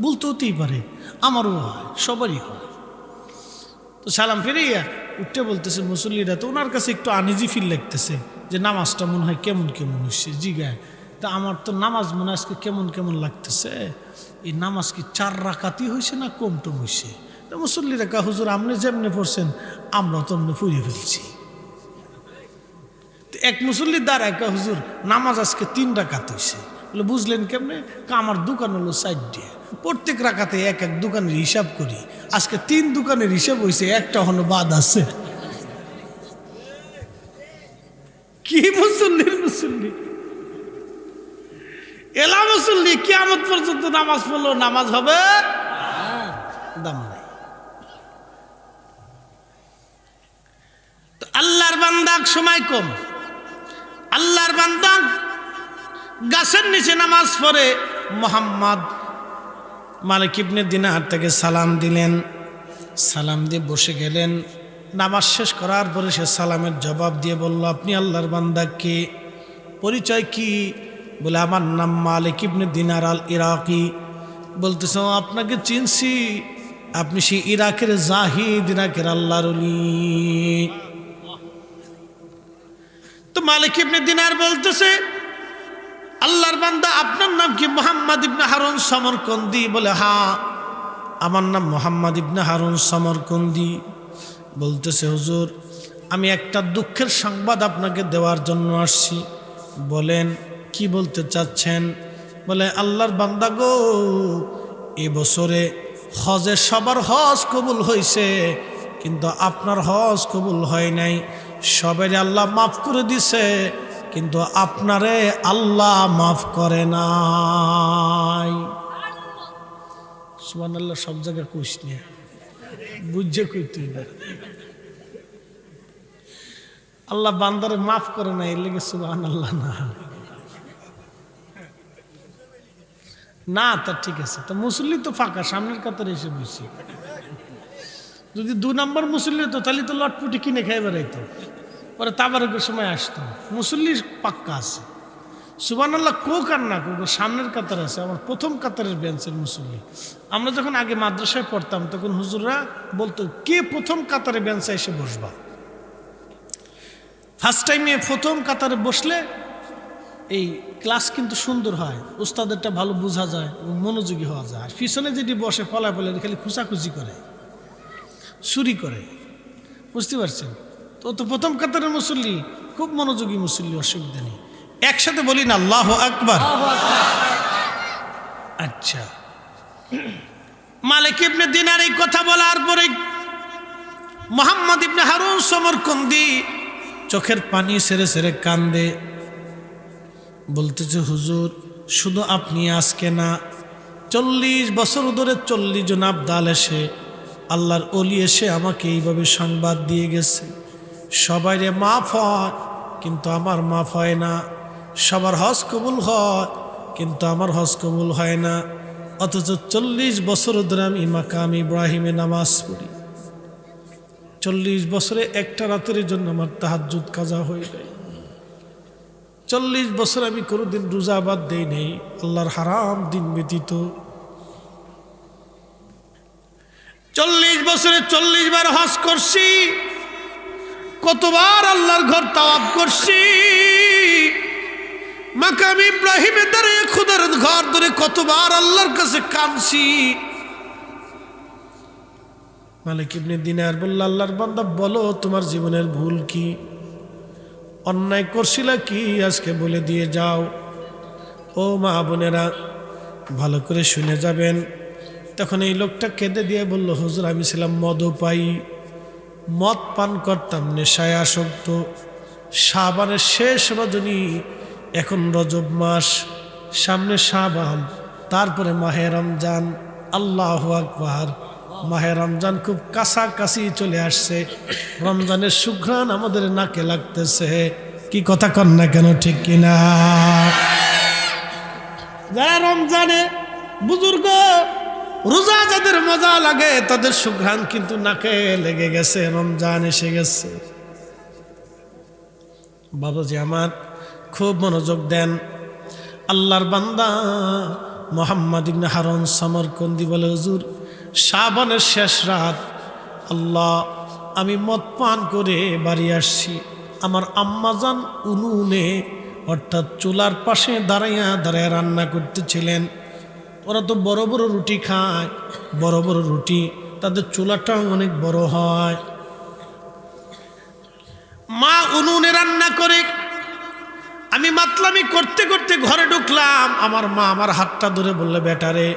A: বলতে হতেই পারে, আমারও হয়, সবারই হয়। তো সালাম ফিরিয়া উঠতে বলতেছে মুসল্লিরা, তো ওনার কাছে একটু আনইজি ফিল লাগতেছে যে নামাজটা মনে হয় কেমন কেমন হচ্ছে। জিগায়, তা আমার তো নামাজ মনে আজকে কেমন কেমন লাগতেছে, এই নামাজ কি 4 রাকাতই হয়েছে না কম টম হয়েছে? তো মুসল্লিরা কা, হুজুর আপনি যেমনি পড়ছেন আমরা তো এমনি ফুরিয়ে ফেলছি। এক মুসল্লি দাঁড়ায়, কা হুজুর নামাজ আজকে 3 রাকাত হয়েছে। বলে, বুঝলেন কেমনে? আমার দোকান হলো 4টে, প্রত্যেক রাকাতে এক এক দোকানের হিসাব করি, আজকে 3 দোকানের হিসাব হয়েছে, একটা হলো বাদ আছে। কি মুসল্লির মুসল্লি, এলা মুসল্লি কিয়ামত পর্যন্ত নামাজ পড়লো, নামাজ হবে দাম নাই। তো আল্লাহর বান্দা সময় কম, আল্লাহর বান্দা গাছের নিচে নামাজ পড়ে মুহাম্মদ মালিক ইবনে দিনার থেকে সালাম দিলেন, সালাম দিয়ে বসে গেলেন। নামাজ শেষ করার পরে সে সালামের জবাব দিয়ে বলল, আপনি আল্লাহর বান্দা কে? পরিচয় কি? বলে, আমার নাম মালিক ইবনে দিনার আল ইরাকি। বলতেছে, আপনাকে চিনছি, আপনি সেই ইরাকের জাহিদ, ইরাকের আল্লাহর ওলি। তো মালিক ইবনে দিনার বলতেছে, আল্লাহর বান্দা আপনার নাম কি? মুহাম্মদ ইবনে হারুন সমরকন্দি। বলে, হ্যাঁ আমার নাম মুহাম্মদ ইবনে হারুন সমরকন্দি। বলতেছে, হুজুর আমি একটা দুঃখের সংবাদ আপনাকে দেওয়ার জন্য আসছি। বলেন কি বলতে চাচ্ছেন? বলে, আল্লাহর বান্দা গো, এবছরে হজে সবার হজ কবুল হয়েছে, কিন্তু আপনার হজ কবুল হয় নাই। সবাই আল্লাহ মাফ করে দিছে, কিন্তু আপনারে আল্লাহ মাফ করে নাই। সুবহানাল্লাহ। সব জায়গায় কইস নিয়ে বুঝছে কই তুই না, আল্লাহ বান্দারে মাফ করে না, এর লেগে সুবহানাল্লাহ না। না তা ঠিক আছে, তো মুসল্লি তো ফাঁকা, সামনের কাতারে এসে বসি। যদি 2 নম্বর মুসল্লি হতো তাহলে তো লটপুটি কিনে খাই বেড়াইতো, পরে তাবারকের সময় আসতো। মুসল্লি পাক্কা আছে। সুবহানাল্লাহ কোক আর না কোক, সামনের কাতার আছে, আমার প্রথম কাতারের বেঞ্চের মুসল্লি। আমরা যখন আগে মাদ্রাসায় পড়তাম তখন হুজুররা বলতো, কে প্রথম কাতারে বেঞ্চে এসে বসবা। ফার্স্ট টাইমে প্রথম কাতারে বসলে এই ক্লাস কিন্তু সুন্দর হয়, উস্তাদেরটা ভালো বোঝা যায়, মনোযোগী হওয়া যায়। আর পিছনে যেটি বসে ফলায় খালি খুঁচাখুচি করে, চুরি করে, বুঝতে পারছেন তো। তো প্রথম কাতারের মুসল্লি খুব মনোযোগী মুসল্লি, অসুবিধা নেই। একসাথে বলি না আল্লাহু আকবার। আচ্ছা, মালিক ইবনে দিনার এই কথা বলার পরে মুহাম্মদ ইবনে হারুন সমরকন্দি চোখের পানি ছেড়ে ছেড়ে কান্দে, বলতেছে, হুজুর শুধু আপনি আজকে না, 40 বছর ধরে 40 জন আবদাল এসে, আল্লাহর ওলি এসে আমাকে এইভাবে সংবাদ দিয়ে গেছে, সবাইরে মাফ হয় কিন্তু আমার মাফ হয় না, সবার হজ কবুল হয় কিন্তু আমার হজ কবুল হয় না। অথচ 40 বছর ধরে আমি মাকাম ইব্রাহিমে নামাজ পড়ি, 40 বছরে একটা রাতের জন্য আমার তাহাজ্জুদ কাজা হয়ে যায়, 40 বছর আমি কোনোদিন রোজা বাদ দেই নেই আল্লাহর হারাম দিন ব্যতীত, 40 বছরে 40 বার হজ করছি, কতবার আল্লাহর ঘর তাওয়াফ করছি, মাকাম ইব্রাহিমের দ্বারে খুদার ঘর ধরে কতবার আল্লাহর কাছে কাঁদছি। মালিক ইবনে দিনার বলল, আল্লাহর বান্দা বলো তোমার জীবনের ভুল কি, অন্যায় করছিলা কি, আজকে বলে দিয়ে যাও। ও মা বোনেরা ভালো করে শুনে যাবেন। তখন এই লোকটা কেঁদে দিয়ে বলল, হুজুর আমি ছিলাম মদপায়ী, মদ পান করতাম, নেশায় আসক্ত। শাবানের শেষ রজনী, এখন রজব মাস, সামনে শাবান, তারপরে মাহে রমজান। আল্লাহু আকবার। মাহে রমজান খুব কাছাকাছি চলে আসছে, রমজানের সুঘ্রাণ আমাদের নাকে লাগতেছে। কি কথা কন না কেন, ঠিক কিনা? যারা রমজানে বুজুর্গ রোজা যাদের মজা লাগে তাদের সুঘ্রাণ কিন্তু নাকে লেগে গেছে, রমজান এসে গেছে। বাবাজি আমার খুব মনোযোগ দেন। আল্লাহর বান্দা মুহাম্মদ ইবনে হারুন সমরকন্দি বলে, হুজুর শাবানের শেষ রাত, আল্লাহ আমি মদ পান করে বাড়ি আসছি। আমার আম্মাজান উনুনে অর্থাৎ চুলার পাশে দাঁড়াইয়া দাঁড়াইয়া রান্না করতেছিলেন। ওরা তো বড় বড় রুটি খায়, বড় বড় রুটি, তাদের চুলাটাও অনেক বড় হয়। মা উনুনে রান্না করে, আমি মাতলামি করতে করতে ঘরে ঢুকলাম। আমার মা আমার হাতটা ধরে বললে, বেটারে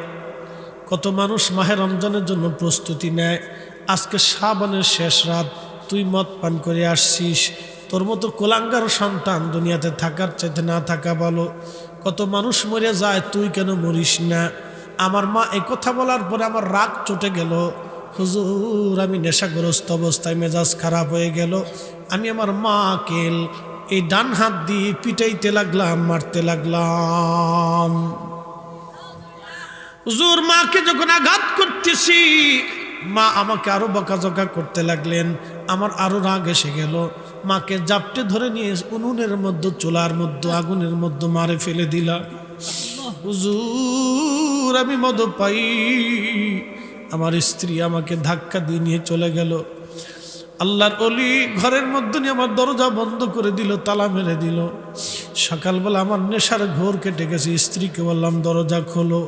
A: কত মানুষ মাহে রমজানের জন্য প্রস্তুতি নেয়, আজকে শাবানের শেষ রাত, তুই মদ পান করে আসছিস। তোর মতো কোলাঙ্গার সন্তান দুনিয়াতে থাকার চাইতে না থাকা ভালো। কত মানুষ মরে যায়, তুই কেন মরিস না? আমার মা এই কথা বলার পরে আমার রাগ চটে গেল। হুজুর আমি নেশাগ্রস্ত অবস্থায় মেজাজ খারাপ হয়ে গেল। আমি আমার মাকে এই ডান হাত দিয়ে পিটাইতে লাগলাম, মারতে লাগলাম। হুজুর মাকে যখন আঘাত করতেছি, মা আমাকে আরো বকাঝকা করতে লাগলেন। আমার আরো রাগ এসে গেল। মাকে জাপটে ধরে নিয়ে উনুনের মধ্যে, চুলার মধ্যে, আগুনের মধ্যে মারে ফেলে দিলাম। হুজুর আমি মদ পাই। আমার স্ত্রী আমাকে ধাক্কা দিয়ে নিয়ে চলে গেল। আল্লাহর ওলি ঘরের মধ্যে নিয়ে আমার দরজা বন্ধ করে দিল, তালা মেরে দিল। সকালবেলা আমার নেশার ঘোর কেটে গেছে। স্ত্রীকে বললাম দরজা খোলো।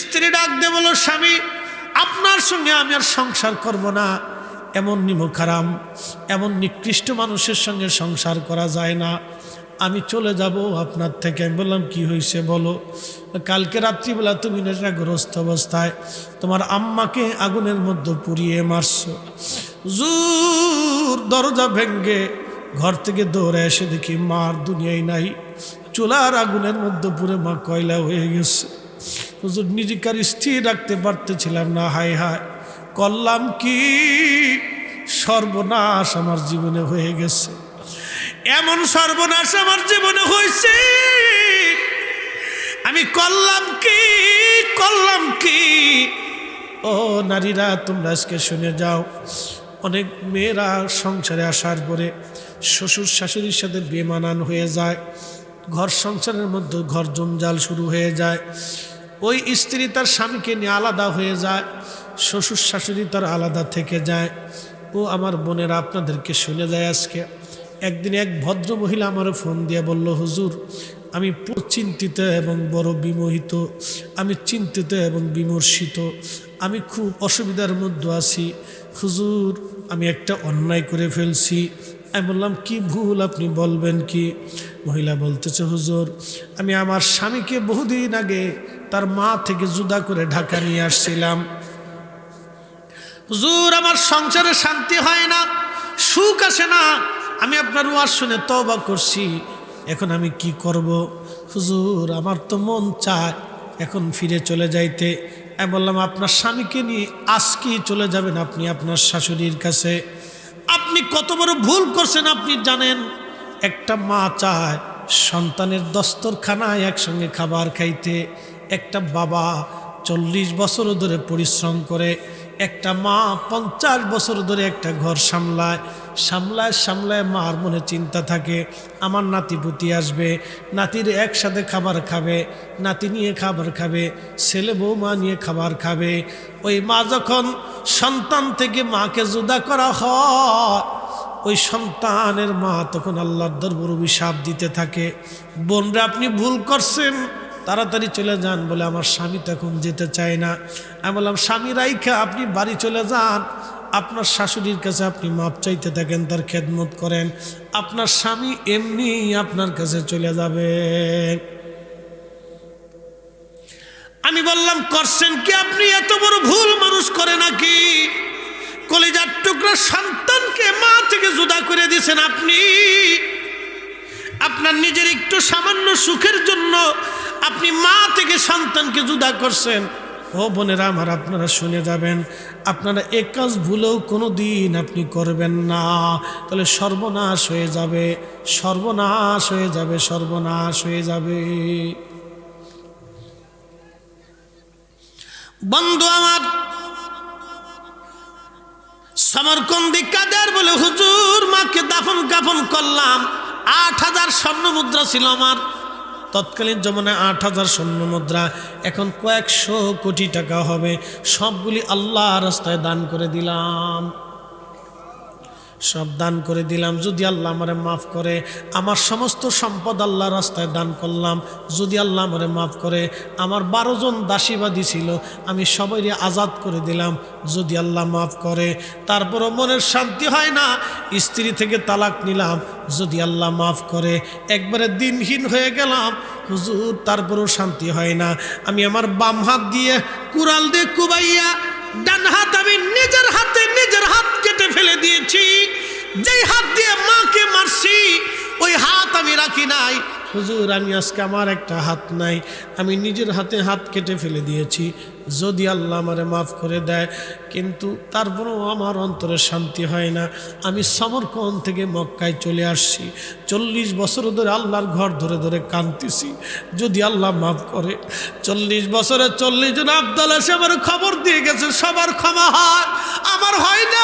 A: স্ত্রী ডাক দিয়ে বলল, স্বামী আপনার সঙ্গে আমি আর সংসার করব না। এমন নিমুখ হারাম, এমন নিকৃষ্ট মানুষের সঙ্গে সংসার করা যায় না। আমি চলে যাব আপনার থেকে। আমি বললাম কি হয়েছে বলো। কালকে রাত্রিবেলা তুমি নেশাগ্রস্ত অবস্থায় তোমার আম্মাকে আগুনের মধ্যে পুড়িয়ে মারছো। হুজুর দরজা ভেঙ্গে ঘর থেকে দৌড়ে এসে দেখি মার দুনিয়ায় নাই, চুলার আগুনের মধ্যে পুরে মা কয়লা হয়ে গেছে। হুজুর নিজেকে আর স্থির রাখতে পারতেছিলাম না। হায় হায় করলাম কি, সর্বনাশ আমার জীবনে হয়ে গেছে। এমন সর্বনাশ আমার জীবনে হয়েছে, আমি করলাম কি। ও নারীরা তোমরা আজকে শুনে যাও, অনেক মেয়েরা সংসারে আসার পরে শ্বশুর শাশুড়ির সাথে বেমানান হয়ে যায়, ঘর সংসারের মধ্যে ঘর জঞ্জাল শুরু হয়ে যায়। ওই স্ত্রী তার স্বামীকে নিয়ে আলাদা হয়ে যায়, শ্বশুর শাশুড়ি তার আলাদা থেকে যায়। ও আমার বোনেরা আপনাদেরকে শুনে যায় আজকে। একদিন এক ভদ্র মহিলা আমার ফোন দিয়ে বলল, হুজুর আমি চিন্তিত এবং বড় বিমোহিত, আমি চিন্তিত এবং বিমর্ষিত, আমি খুব অসুবিধার মধ্যে আছি হুজুর, আমি একটা অন্যায় করে ফেলছি। আমি বললাম কি ভুল, আপনি বলবেন কি? মহিলা বলতেছে, হুজুর আমি আমার স্বামীকে বহুদিন আগে তার মা থেকে জুদা করে ঢাকা নিয়ে আসছিলাম। হুজুর আমার সংসারে শান্তি হয় না, সুখ আসে না, আমি আপনার ওয়াজ শুনে তওবা করছি, এখন আমি কি করব? হুজুর আমার তো মন চায় এখন ফিরে চলে যাইতে। আমি বললাম আপনার স্বামীকে নিয়ে আজকেই চলে যাবেন আপনি আপনার শাশুড়ির কাছে। আপনি কত বড় ভুল করছেন আপনি জানেন? একটা মা চায় সন্তানের দস্তরখানায় একসঙ্গে খাবার খাইতে। একটা বাবা 40 বছর ধরে পরিশ্রম করে, একটা মা 50 বছর ধরে একটা ঘর সামলায় মার মনে চিন্তা থাকে আমার নাতিপুতি আসবে, নাতির একসাথে খাবার খাবে, নাতি নিয়ে খাবার খাবে, ছেলে বৌমা নিয়ে খাবার খাবে। ওই মা যখন সন্তান থেকে মাকে জুদা করা হয়, ওই সন্তানের মা তখন আল্লাহর দরবারে অভিশাপ দিতে থাকে। বোনরা আপনি ভুল করছেন, তাড়াতাড়ি চলে যান। বলে আমার স্বামী তখন যেতে চায় না। আমি বললাম স্বামী রাইখা আপনি বাড়ি চলে যান, আপনার শাশুড়ির কাছে আপনি মাপ চাইতে থাকেন, তার খেদমত করেন, আপনার স্বামী এমনি আপনার কাছে চলে যাবে। আমি বললাম করছেন কি আপনি? এত বড় ভুল মানুষ করে নাকি? কলিজার টুকরা সন্তানকে মা থেকে জুদা করে দিয়েছেন আপনি। আপনার নিজের একটু সামান্য সুখের জন্য আপনি মা থেকে সন্তানকে জুদা করছেন। ও বোনেরা আমার আপনারা শুনে যাবেন, আপনারা এক কাজ ভুলেও কোনো দিন আপনি করবেন না, তাহলে সর্বনাশ হয়ে যাবে, সর্বনাশ হয়ে যাবে, সর্বনাশ হয়ে যাবে। বন্ধু আমার সমরকন্দি কাদের বলে, হুজুর মাকে দাফন কাফন করলাম, 8000 স্বর্ণ মুদ্রা ছিল আমার তৎকালীন জমানায়। 8000 স্বর্ণ মুদ্রা এখন কয়েকশো কোটি টাকা হবে। সবগুলি আল্লাহ রাস্তায় দান করে দিলাম, সব দান করে দিলাম। যদি আল্লাহ আমারে মাফ করে, আমার সমস্ত সম্পদ আল্লাহ রাস্তায় দান করলাম। যদি আল্লাহ আমারে মাফ করে, আমার 12 জন দাসীবাদী ছিল, আমি সবাইকে আজাদ করে দিলাম যদি আল্লাহ মাফ করে। তারপরও মনের শান্তি হয় না, স্ত্রী থেকে তালাক নিলাম যদি আল্লাহ মাফ করে। একবারে দিনহীন হয়ে গেলাম হুজুর, তারপরও শান্তি হয় না। আমি আমার বাম হাত দিয়ে কুড়াল দিয়ে কুবাইয়া, ডান হাত আমি নিজের হাত কেটে ফেলে দিয়েছি। যেই হাত দিয়ে মাকে মারছি ওই হাত আমি রাখি নাই। হুজুর আমি আজকে আমার একটা হাত নাই, আমি নিজের হাতে হাত কেটে ফেলে দিয়েছি যদি আল্লাহ আমারে মাফ করে দেয়। কিন্তু তারপরেও আমার অন্তরে শান্তি হয় না। আমি সমরকন্দ থেকে মক্কায় চলে আসছি, 40 বছর ধরে আল্লাহর ঘর ধরে ধরে কাঁদতেছি যদি আল্লাহ মাফ করে। 40 বছরে 40 জন আব্দাল এসে আমার খবর দিয়ে গেছে, সবার ক্ষমা হয়, আমার হয় না।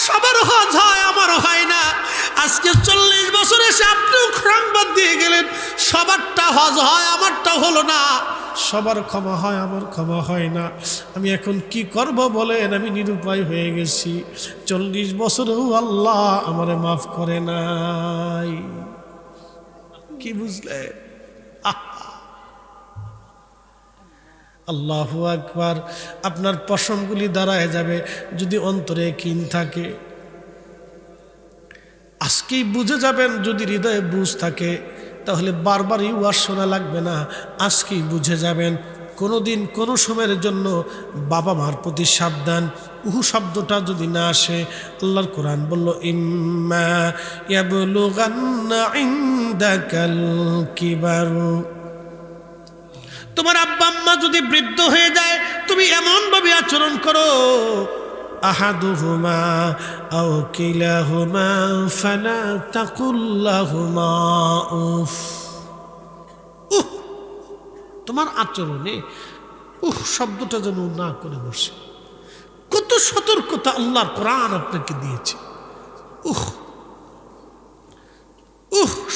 A: সবার হজ হয়, আমার হয় না। আজকে 40 বছর এসে আপনিও সংবাদ দিয়ে গেলেন সবারটা হজ হয়, আমারটা হলো না। সবার ক্ষমা হয়, আমার ক্ষমা হয় না। আমি এখন কি করব বলেন? আমি নিরুপায় হয়ে গেছি। 40 বছরেও আল্লাহ আমারে মাফ করে নাই। কি বুঝলে? আল্লাহু আকবার। আপনার পশমগুলি দাঁড়ায় যাবে যদি অন্তরে কিন থাকে। আজকেই বুঝে যাবেন, যদি হৃদয়ে বুঝ থাকে তাহলে বারবারই ওয়াজ শোনা লাগবে না, আজকেই বুঝে যাবেন। কোনোদিন কোনো সময়ের জন্য বাবা মার প্রতি সাবধান। শব্দটা যদি না আসে, আল্লাহর কোরআন বলল ইম্মা ইয়াবলুগান্না ইনদাকাল কিবার, তোমার আব্বা আম্মা যদি বৃদ্ধ হয়ে যায় তুমি এমন ভাবে আচরণ করো, আহাদুহুমা আও কিলাহুমা ফালা তাকুল লাহুমা উফ। তোমার আচরণে শব্দটা যেন না করে বসে। কত সতর্কতা আল্লাহর কোরআন আপনাকে দিয়েছে।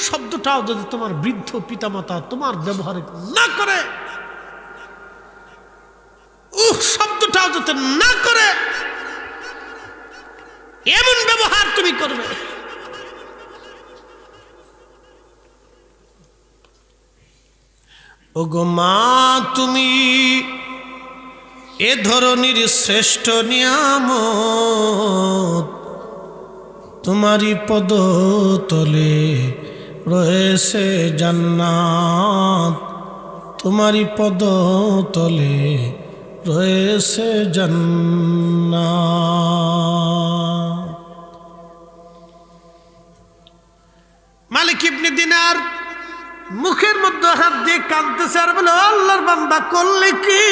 A: শব্দটাও যদি তোমার বৃদ্ধ পিতামাতা তোমার ব্যবহারে না করে, শব্দটাও যাতে না করে, এমন ব্যবহার তুমি করবে। ওগো মা, তুমি এ ধরনের শ্রেষ্ঠ নিয়ামত, তোমারই পদতলে রয়েছে জান্নাত, তোমারই পদতলে রয়েছে জান্নাত। মালিক ইবনে দিনার মুখের মধ্যে হাত দিয়ে কাঁদতেছে আর বলে, আল্লাহর বান্দা করলে কি?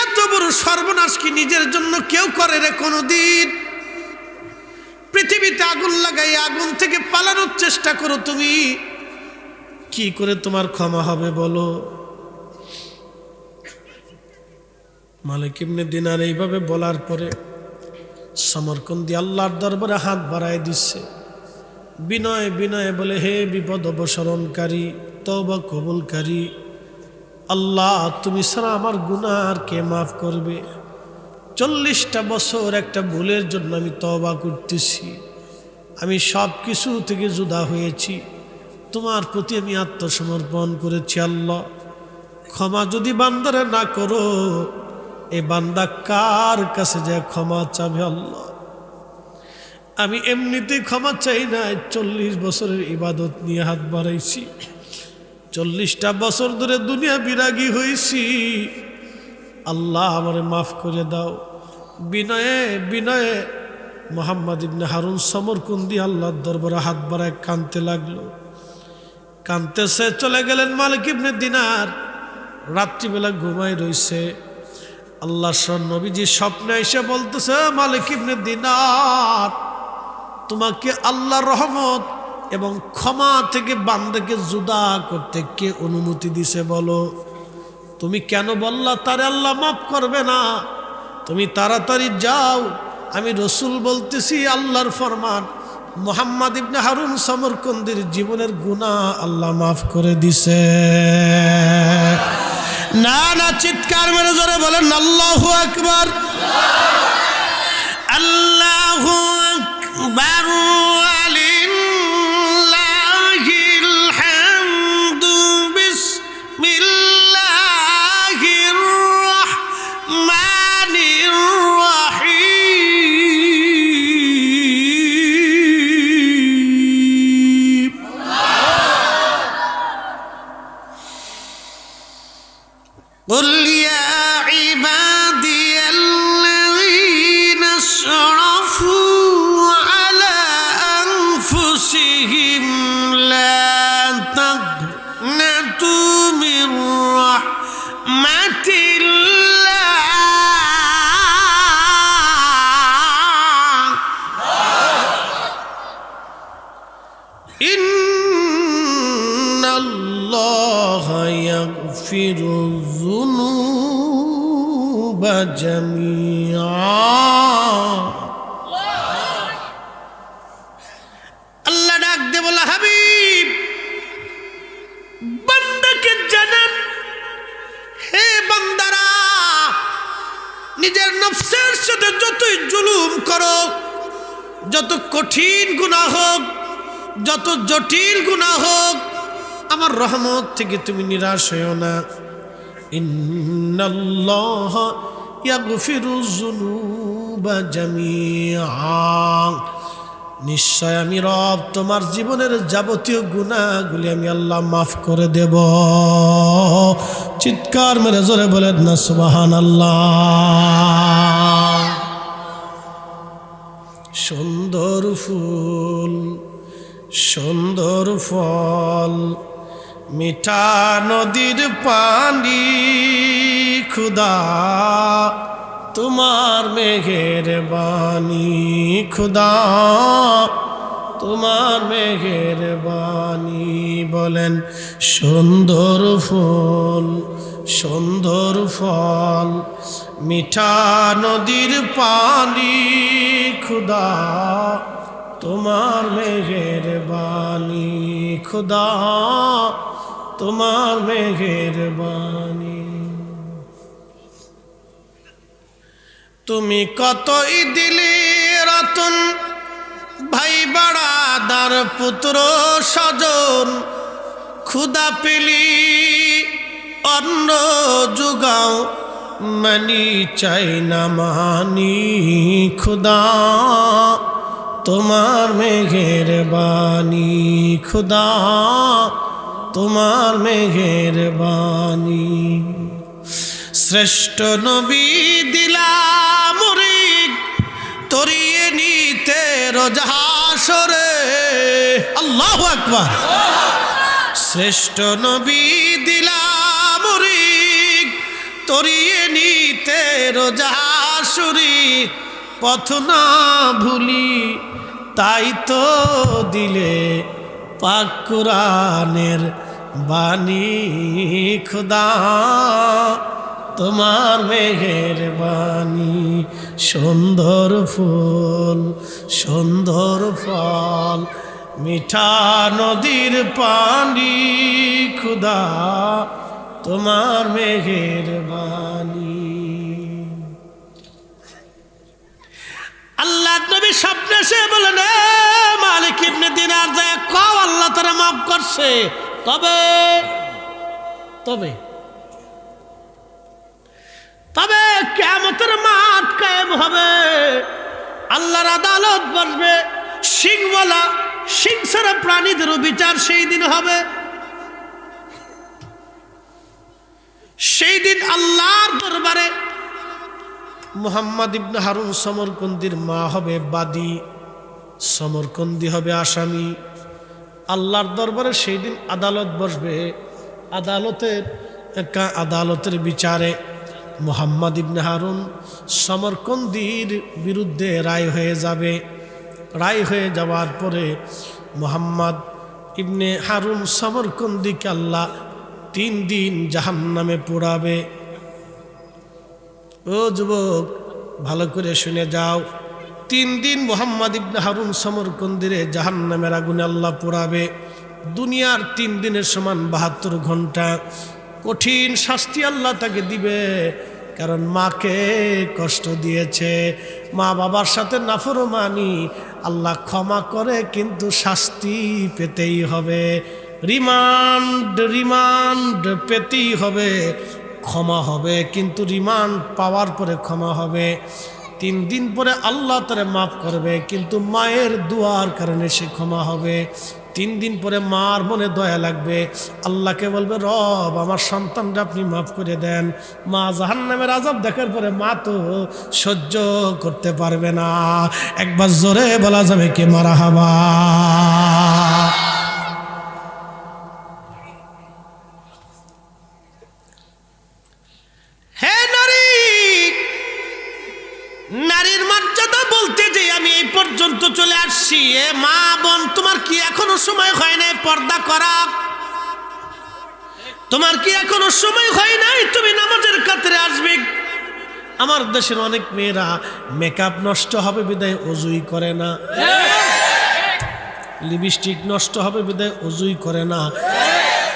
A: এত বড় সর্বনাশ কি নিজের জন্য কেউ করে রে কোনদিন? পৃথিবীতে আগুন লাগাই আগুন থেকে পালানোর চেষ্টা করো তুমি, কি করে তোমার ক্ষমা হবে বলো? মালিক ইবনে দিনার এইভাবে বলার পরে সমরকন্দি আল্লাহর দরবারে হাত বাড়ায় দিচ্ছে, বিনয় বিনয়ে বলে, হে বিপদ অবসরণকারী, তওবা কবুলকারী আল্লাহ, তুমি ছাড়া আমার গুনাহ আর কে মাফ করবে? 40টা বছর একটা ভুলের জন্য আমি তওবা করতেছি, আমি সব কিছু থেকে জুদা হয়েছি, তোমার প্রতি আমি আত্মসমর্পণ করেছি। আল্লাহ, ক্ষমা যদি বান্দারে না করো, এই বান্দা কার কাছে যায় ক্ষমা চাবে? আল্লাহ, আমি এমনিতেই ক্ষমা চাই না, 40 বছরের ইবাদত নিয়ে হাত বাড়াইছি, 40টা বছর ধরে দুনিয়া বিরাগী হয়েছি, আল্লাহ আমারে মাফ করে দাও। বিনয়ে বিনয়ে মোহাম্মদ ইবনে হারুন সমরকন্দি আল্লাহর দরবারে হাত বাড়ায় কাঁদতে লাগলো। কাঁদতেছে চলে গেলেন মালিক ইবনে দিনার। রাত্রিবেলা ঘুমায় রইছে। আল্লাহর নবীজি স্বপ্নে এসে বলতেছে, মালিক ইবনে দিনার, তোমাকে আল্লাহর রহমত এবং ক্ষমা থেকে বান্দাকে জুদা করতে কে অনুমতি দিছে বলো? তুমি কেন বললা তারে আল্লাহ মাফ করবে না? তুমি তাড়াতাড়ি যাও, আমি রসুল বলতেছি, আল্লাহর ফরমান, মোহাম্মদ ইবনে হারুন সমরকন্দির জীবনের গুনাহ আল্লাহ মাফ করে দিছে। না না, চিৎকার মেরে জোরে বলেন আল্লাহু আকবার, আল্লাহু আকবার, ওয়ালিল্লাহিল হামদু, বিসমিল্লাহির রাহমানির রাহিম। قل يا عبادي الذين اسرفوا على أنفسهم لا تقنطوا من رحمة الله إن الله يغفر الذنوب جميعا। আল্লাহ ডাক দে বলে, হাবিব, বান্দাকে জানান, হে বান্দারা, নিজের নফসের সাথে যতই জুলুম করো, যত কঠিন গুনাহ হোক, যত জটিল গুনাহ হোক, আমার রহমত থেকে তুমি নিরাশ হইও না। ইন্নাল্লাহ ইয়াগফিরুয যুনুবা জামিআ, নিশ্চয় আমি রব তোমার জীবনের যাবতীয় গুনাহগুলি আমি আল্লাহ মাফ করে দেব। চিৎকার মেরে জোরে বলেন না সুবহানাল্লাহ। সুন্দর ফুল, সুন্দর ফল, মিঠা নদীর পানি, খুদা তোমার মেঘের বাণী, খুদা তোমার মেঘের বাণী। বলেন সুন্দর ফুল, সুন্দর ফল, মিঠা নদীর পানি, খুদা তোমার মেঘের বাণী, খুদা তোমার মেঘের বাণী। তুমি কতই দিলি রতন, ভাই বাড়াদার পুত্র স্বজন, খুদা পেলি অন্ন জুগাও, মানি চাই না মানি, খুদা তোমার মেঘের বাণী, খুদা তোমার মেঘের বাণী। শ্রেষ্ঠ নবী দিলাম মুরিদ, তরিয়ে নিতে রোজ হাসরে, আল্লাহু আকবার। শ্রেষ্ঠ নবী দিলাম মুরিদ, তরিয়ে নিতে রোজ হাসরে, পথ না ভুলি তাই তো দিলে পাক কুরআনের বাণী, খুদা তোমার মেঘের বাণী। সুন্দর ফুল, সুন্দর ফল, মিঠা নদীর পানি, খুদা তোমার মেঘের বাণী। আল্লাহ নবী স্বপ্নে সে বলেন, মালিক ইবনে দিনার যায় কও আল্লাহ তারা মাফ করছে, তবে তবে তবে কিয়ামতের মাঠ কায়েম হবে, আল্লাহর আদালত বসবে, সিংওয়ালা সিং ছাড়া প্রাণীদেরও বিচার সেই দিন হবে। সেই দিন আল্লাহর দরবারে মুহাম্মদ ইবনে হারুন সমরকন্দির মা হবে বাদী, সমরকন্দি হবে আসামি। আল্লাহর দরবারে সেই দিন আদালত বসবে। আদালতের বিচারে মুহাম্মদ ইবনে হারুন সমরকন্দির বিরুদ্ধে রায় হয়ে যাবে। রায় হয়ে যাওয়ার পরে মুহাম্মদ ইবনে হারুন সমরকন্দিকে আল্লাহ 3 দিন জাহান্নামে পোড়াবে। ও যুবক, ভালো করে শুনে যাও, 3 দিন মুহাম্মদ ইবনে হারুন সমরকন্দিরে জাহান্নামের আগুনে আল্লাহ পোড়াবে। দুনিয়ার 3 দিনের সমান 72 ঘন্টা কঠিন শাস্তি আল্লাহ তাকে দিবে, কারণ মাকে কষ্ট দিয়েছে, মা বাবার সাথে নাফরমানি। আল্লাহ ক্ষমা করে কিন্তু শাস্তি পেতেই হবে, রিমান্ড পেতেই হবে। ক্ষমা হবে কিন্তু রিমান্ড পাওয়ার পরে ক্ষমা হবে। 3 দিন পরে আল্লাহ তারে মাফ করবে, কিন্তু মায়ের দুয়ার কারণে সে ক্ষমা হবে। 3 দিন পরে মার মনে দয়া লাগবে, আল্লাহকে বলবে, রব আমার সন্তানরা আপনি মাফ করে দেন। মা জাহান্নামের আযাব দেখার পরে মা তো সহ্য করতে পারবে না। একবার জোরে বলা যাবে কি মারহাবা। নারীর মর্যাদা বলতে যে আমি এই পর্যন্ত চলে আসছি, এ মা বোন তোমার কি এখনো সময় হয় নাই পর্দা করা? তোমার কি এখনো সময় হয় নাই তুমি নামাজের কাতারে আসবে? আমার দেশের অনেক মেয়েরা মেকআপ নষ্ট হবে বিদায় ওযুই করে না, লিপস্টিক নষ্ট হবে বিদায় ওযুই করে না।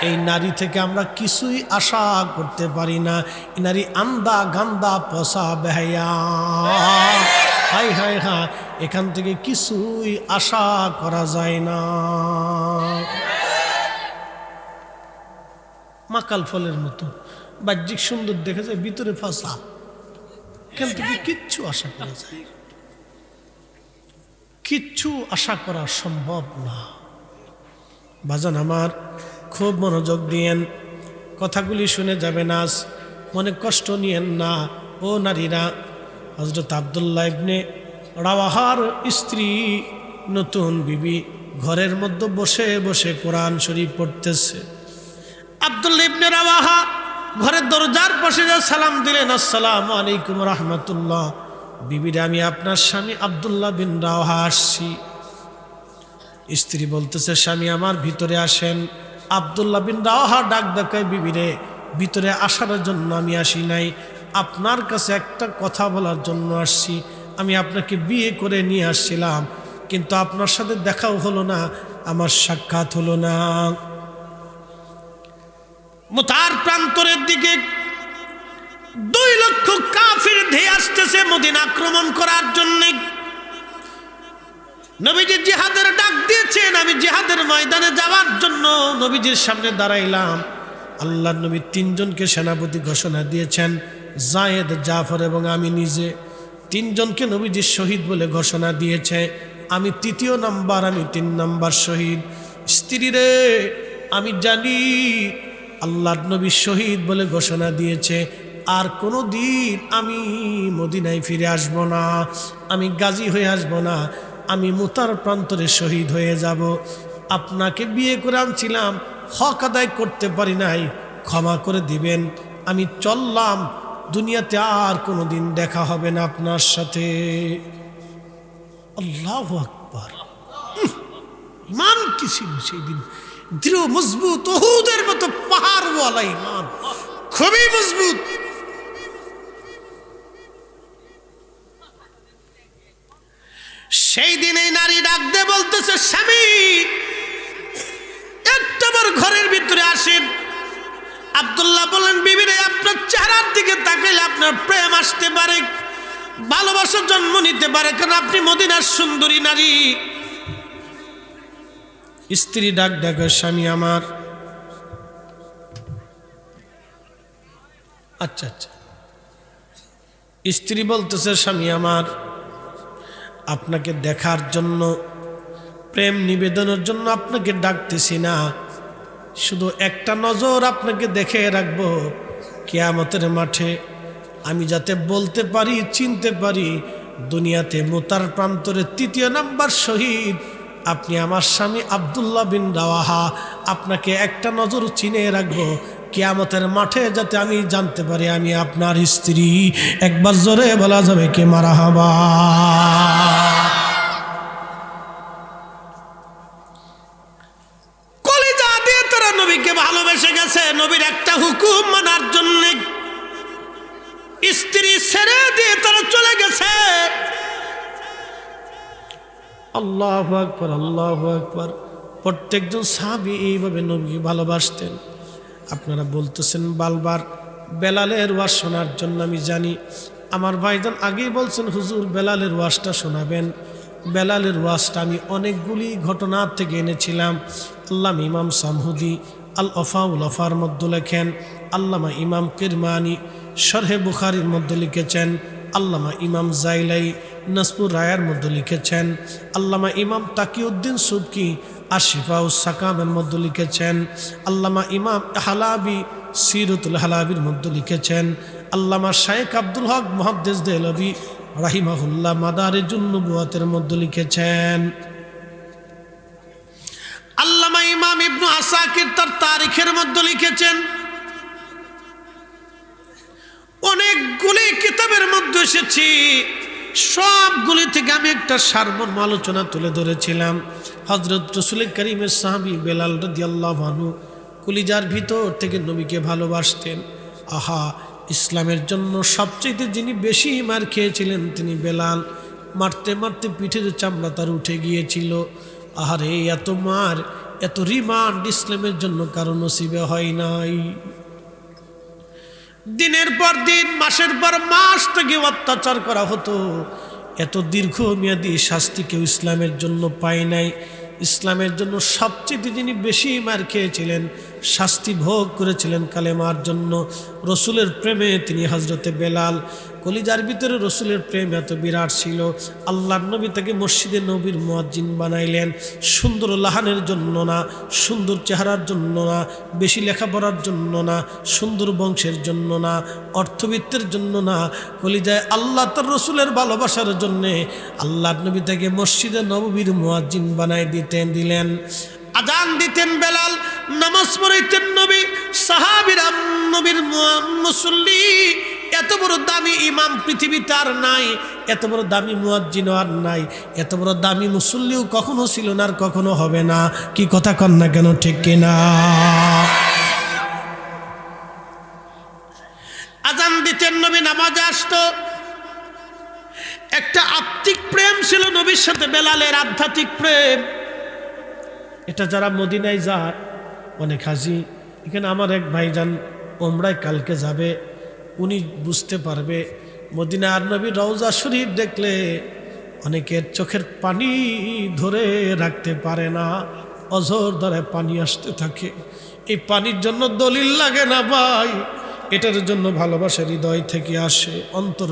A: এই নারী থেকে আমরা কিছুই আশা করতে পারি না। এই নারী আন্দা গান্দা পচা বেহায়া, হাই হাই হা, এখান থেকে কিছুই আশা করা যায় না। মাকাল ফলের মতো বাহ্যিক সুন্দর দেখা যায়, ভিতরে ফাঁসা, এখান থেকে কিচ্ছু আশা করা যায়। কিচ্ছু আশা করা সম্ভব না। বাজান আমার, খুব মনোযোগ দিয়েন, কথাগুলি শুনে যাবেন, আজ মনে কষ্ট নিয়েন না। ও নারীরা, হযরত আব্দুল্লাহ ইবনে রাওয়াহার স্ত্রী নতুন বিবি ঘরের মধ্যে বসে বসে কোরআন শরীফ পড়তেছে। আব্দুল্লাহ ইবনে রাওয়াহা ঘরের দরজার পাশে যা সালাম দিলেন, আসসালামু আলাইকুম রাহমাতুল্লাহ। বিবিরা, আমি আপনার স্বামী আব্দুল্লাহ বিন রাওয়াহা আসছি। স্ত্রী বলতেছে, স্বামী আমার, ভিতরে আসেন। আব্দুল্লাহ বিন রাওয়াহা ডাক দেখায়, বিবিরে, ভিতরে আসার জন্য আমি আসি নাই, আপনার কাছে একটা কথা বলার জন্য আসছি। আমি আপনাকে বিয়ে করে নিয়ে আসছিলাম, কিন্তু আপনার সাথে দেখাও হলো না, আমার সাক্ষাৎ হলো না। মুতার প্রান্তরের দিকে 2 লক্ষ কাফির ধেয়ে আসতেছে মদিনা আক্রমণ করার জন্য। নবীজি জিহাদের ডাক দিয়েছেন, আমি জিহাদের ময়দানে যাওয়ার জন্য নবীজির সামনে দাঁড়াইলাম। আল্লাহর নবী 3 জনকে সেনাপতি ঘোষণা দিয়েছেন, জায়েদ, জাফর এবং আমি নিজে। 3 জনকে নবীজি শহীদ বলে ঘোষণা দিয়েছে, আমি 3য় নাম্বার, আমি 3 নাম্বার শহীদ। স্ত্রী রে, আমি জানি আল্লাহর নবী শহীদ বলে ঘোষণা দিয়েছে, আর কোনো দিন আমি মদিনায় ফিরে আসব না, আমি গাজী হয়ে আসব না, আমি মুতার প্রান্তরে শহীদ হয়ে যাব। আপনাকে বিয়ে করে আনছিলাম, হক আদায় করতে পারি নাই, ক্ষমা করে দিবেন। আমি চললাম, দুনিয়াতে আর কোনো দিন দেখা হবে না আপনার সাথে। আল্লাহু আকবার। ইমান কি ছিল সেই দিন, দৃঢ় মজবুত, উহুদের মতো পাহাড়ওয়ালা ইমান, খুবই মজবুত। সেই দিন এই নারী ডাক দিয়ে বলতেছে, স্বামী, একটাবার ঘরের ভিতরে আসেন। আব্দুল্লাহ বলেন, বিবিরে, আপনার চেহারার দিকে তাকাইলে আপনার প্রেম আসতে পারে, ভালোবাসা জন্ম নিতে পারে, কারণ আপনি মদিনার সুন্দরী নারী। স্ত্রী ডাক ডাকে, স্বামী আমার। আচ্ছা আচ্ছা। স্ত্রী বলতেছে, স্বামী আমার, আপনাকে দেখার জন্য, প্রেম নিবেদনের জন্য আপনাকে ডাকতেছি না, শুধু একটা নজর আপনাকে দেখে রাখবো, কিয়ামতের মাঠে আমি যাতে বলতে পারি, চিনতে পারি, দুনিয়াতে মুতার প্রান্তরে 3য় নাম্বার শহীদ আপনি আমার স্বামী আব্দুল্লাহ বিন রাওয়াহা। আপনাকে একটা নজর চিনে রাখবো, কিয়ামতের মাঠে যাতে আমি জানতে পারি আমি আপনার স্ত্রী। একবার জোরে বলা যাবে কি মারহাবা? কলিজা দিয়ে তারা নবীকে ভালোবেসে গেছে, নবীর একটা হুকুম মানার জন্য স্ত্রী ছেড়ে দিয়ে তারা চলে গেছে। আল্লাহু আকবার, আল্লাহু আকবার। প্রত্যেকজন সাহাবী এইভাবে নবীকে ভালোবাসতেন। আপনারা বলতেছেন বারবার বেলালের ওয়াজ শোনার জন্য, আমি জানি আমার ভাইজান আগেই বলছেন হুজুর বেলালের ওয়াজটা শোনাবেন। বেলালের ওয়াজটা আমি অনেকগুলি ঘটনা থেকে এনেছিলাম। আল্লামা ইমাম সামহুদি আল ওফাউল ওফার মধ্যে লেখেন, আল্লামা ইমাম কিরমানি শরহে বুখারীর মধ্যে লিখেছেন, আল্লামা ইমাম জাইলাই নাসপুর রায়ার মধ্যে লিখেছেন, আল্লামা ইমাম তাকিউদ্দিন সুবকি আশিফাউস সাকামের মধ্যে লিখেছেন, আল্লামা ইমাম হালাবি সিরতুল হালাবির মধ্যে লিখেছেন, আল্লামা শাইখ আব্দুল হক মুহাদ্দিস দেহলভী রাহিমাহুল্লাহ মাদারিজুন নবুওয়াতের মধ্যে লিখেছেন, আল্লামা ইমাম ইবনু আসাকির তার তারিখের মধ্যে লিখেছেন। অনেকগুলি কিতাবের মধ্যে এসেছি, সবগুলি থেকে আমি একটা সারমর্ম আলোচনা তুলে ধরেছিলাম। হযরত রাসূল করিমের সাহাবী বেলাল রাদিয়াল্লাহু আনহু কলিজার ভিতর থেকে নবীকে ভালোবাসতেন। আহা, ইসলামের জন্য সবচেয়ে যিনি বেশি মার খেয়েছিলেন তিনি বেলাল। মারতে মারতে পিঠের চামড়া তার উঠে গিয়েছিল। আহারে, এত মার, এত রিমান্ড ইসলামের জন্য কারো নসিবে হয় নাই। দিনের পর দিন, মাসের পর মাস থেকে অত্যাচার করা হতো। এত দীর্ঘমেয়াদী শাস্তি কেউ ইসলামের জন্য পায় নাই। ইসলামের জন্য সবচেয়ে যিনি বেশি মার খেয়েছিলেন শাস্তি ভোগ করেছিলেন কালেমার জন্য। রসুলের প্রেমে তিনি হজরতে বেলাল, কলিজার ভিতরে রসুলের প্রেম এত বিরাট ছিল, আল্লাহর নবী তাকে মসজিদে নবীর মুয়াজ্জিন বানাইলেন। সুন্দর লাহানের জন্য না, সুন্দর চেহারার জন্য না, বেশি লেখাপড়ার জন্য না, সুন্দর বংশের জন্য না, অর্থবিত্তের জন্য না, কলিজায় আল্লাহ তার রসুলের ভালোবাসার জন্যে আল্লাহর নবী তাকে মসজিদে নববীর মুয়াজ্জিন বানাই দিলেন। আজান দিতেন বেলাল, নামাজ পড়াইতেন নবী, সাহাবীরা নবীর মুসল্লি। এত বড় দামি ইমাম পৃথিবীতে আর নাই, এত বড় দামি মুয়াজ্জিন আর নাই, এত বড় দামি মুসল্লিও কখনো ছিল না আর কখনো হবে না। কি কথা কন না কেন, ঠিক কিনা? আজান দিতেন নবী, নামাজে আসতো। একটা আত্মিক প্রেম ছিল নবীর সাথে বেলালের, আধ্যাত্মিক প্রেম। এটা যারা মদিনায় যায়, অনেক হাজি, এখানে আমার এক ভাইজান ওমরায় কালকে যাবে, উনি বুঝতে পারবে। মদিনার নবী রওজা শরীফ দেখলে অনেকের চোখের পানি ধরে রাখতে পারে না, অঝর ধরে পানি আসতে থাকে। এই পানির জন্য দলিল লাগে না ভাই, এটার জন্য ভালোবাসা হৃদয় থেকে আসে, অন্তর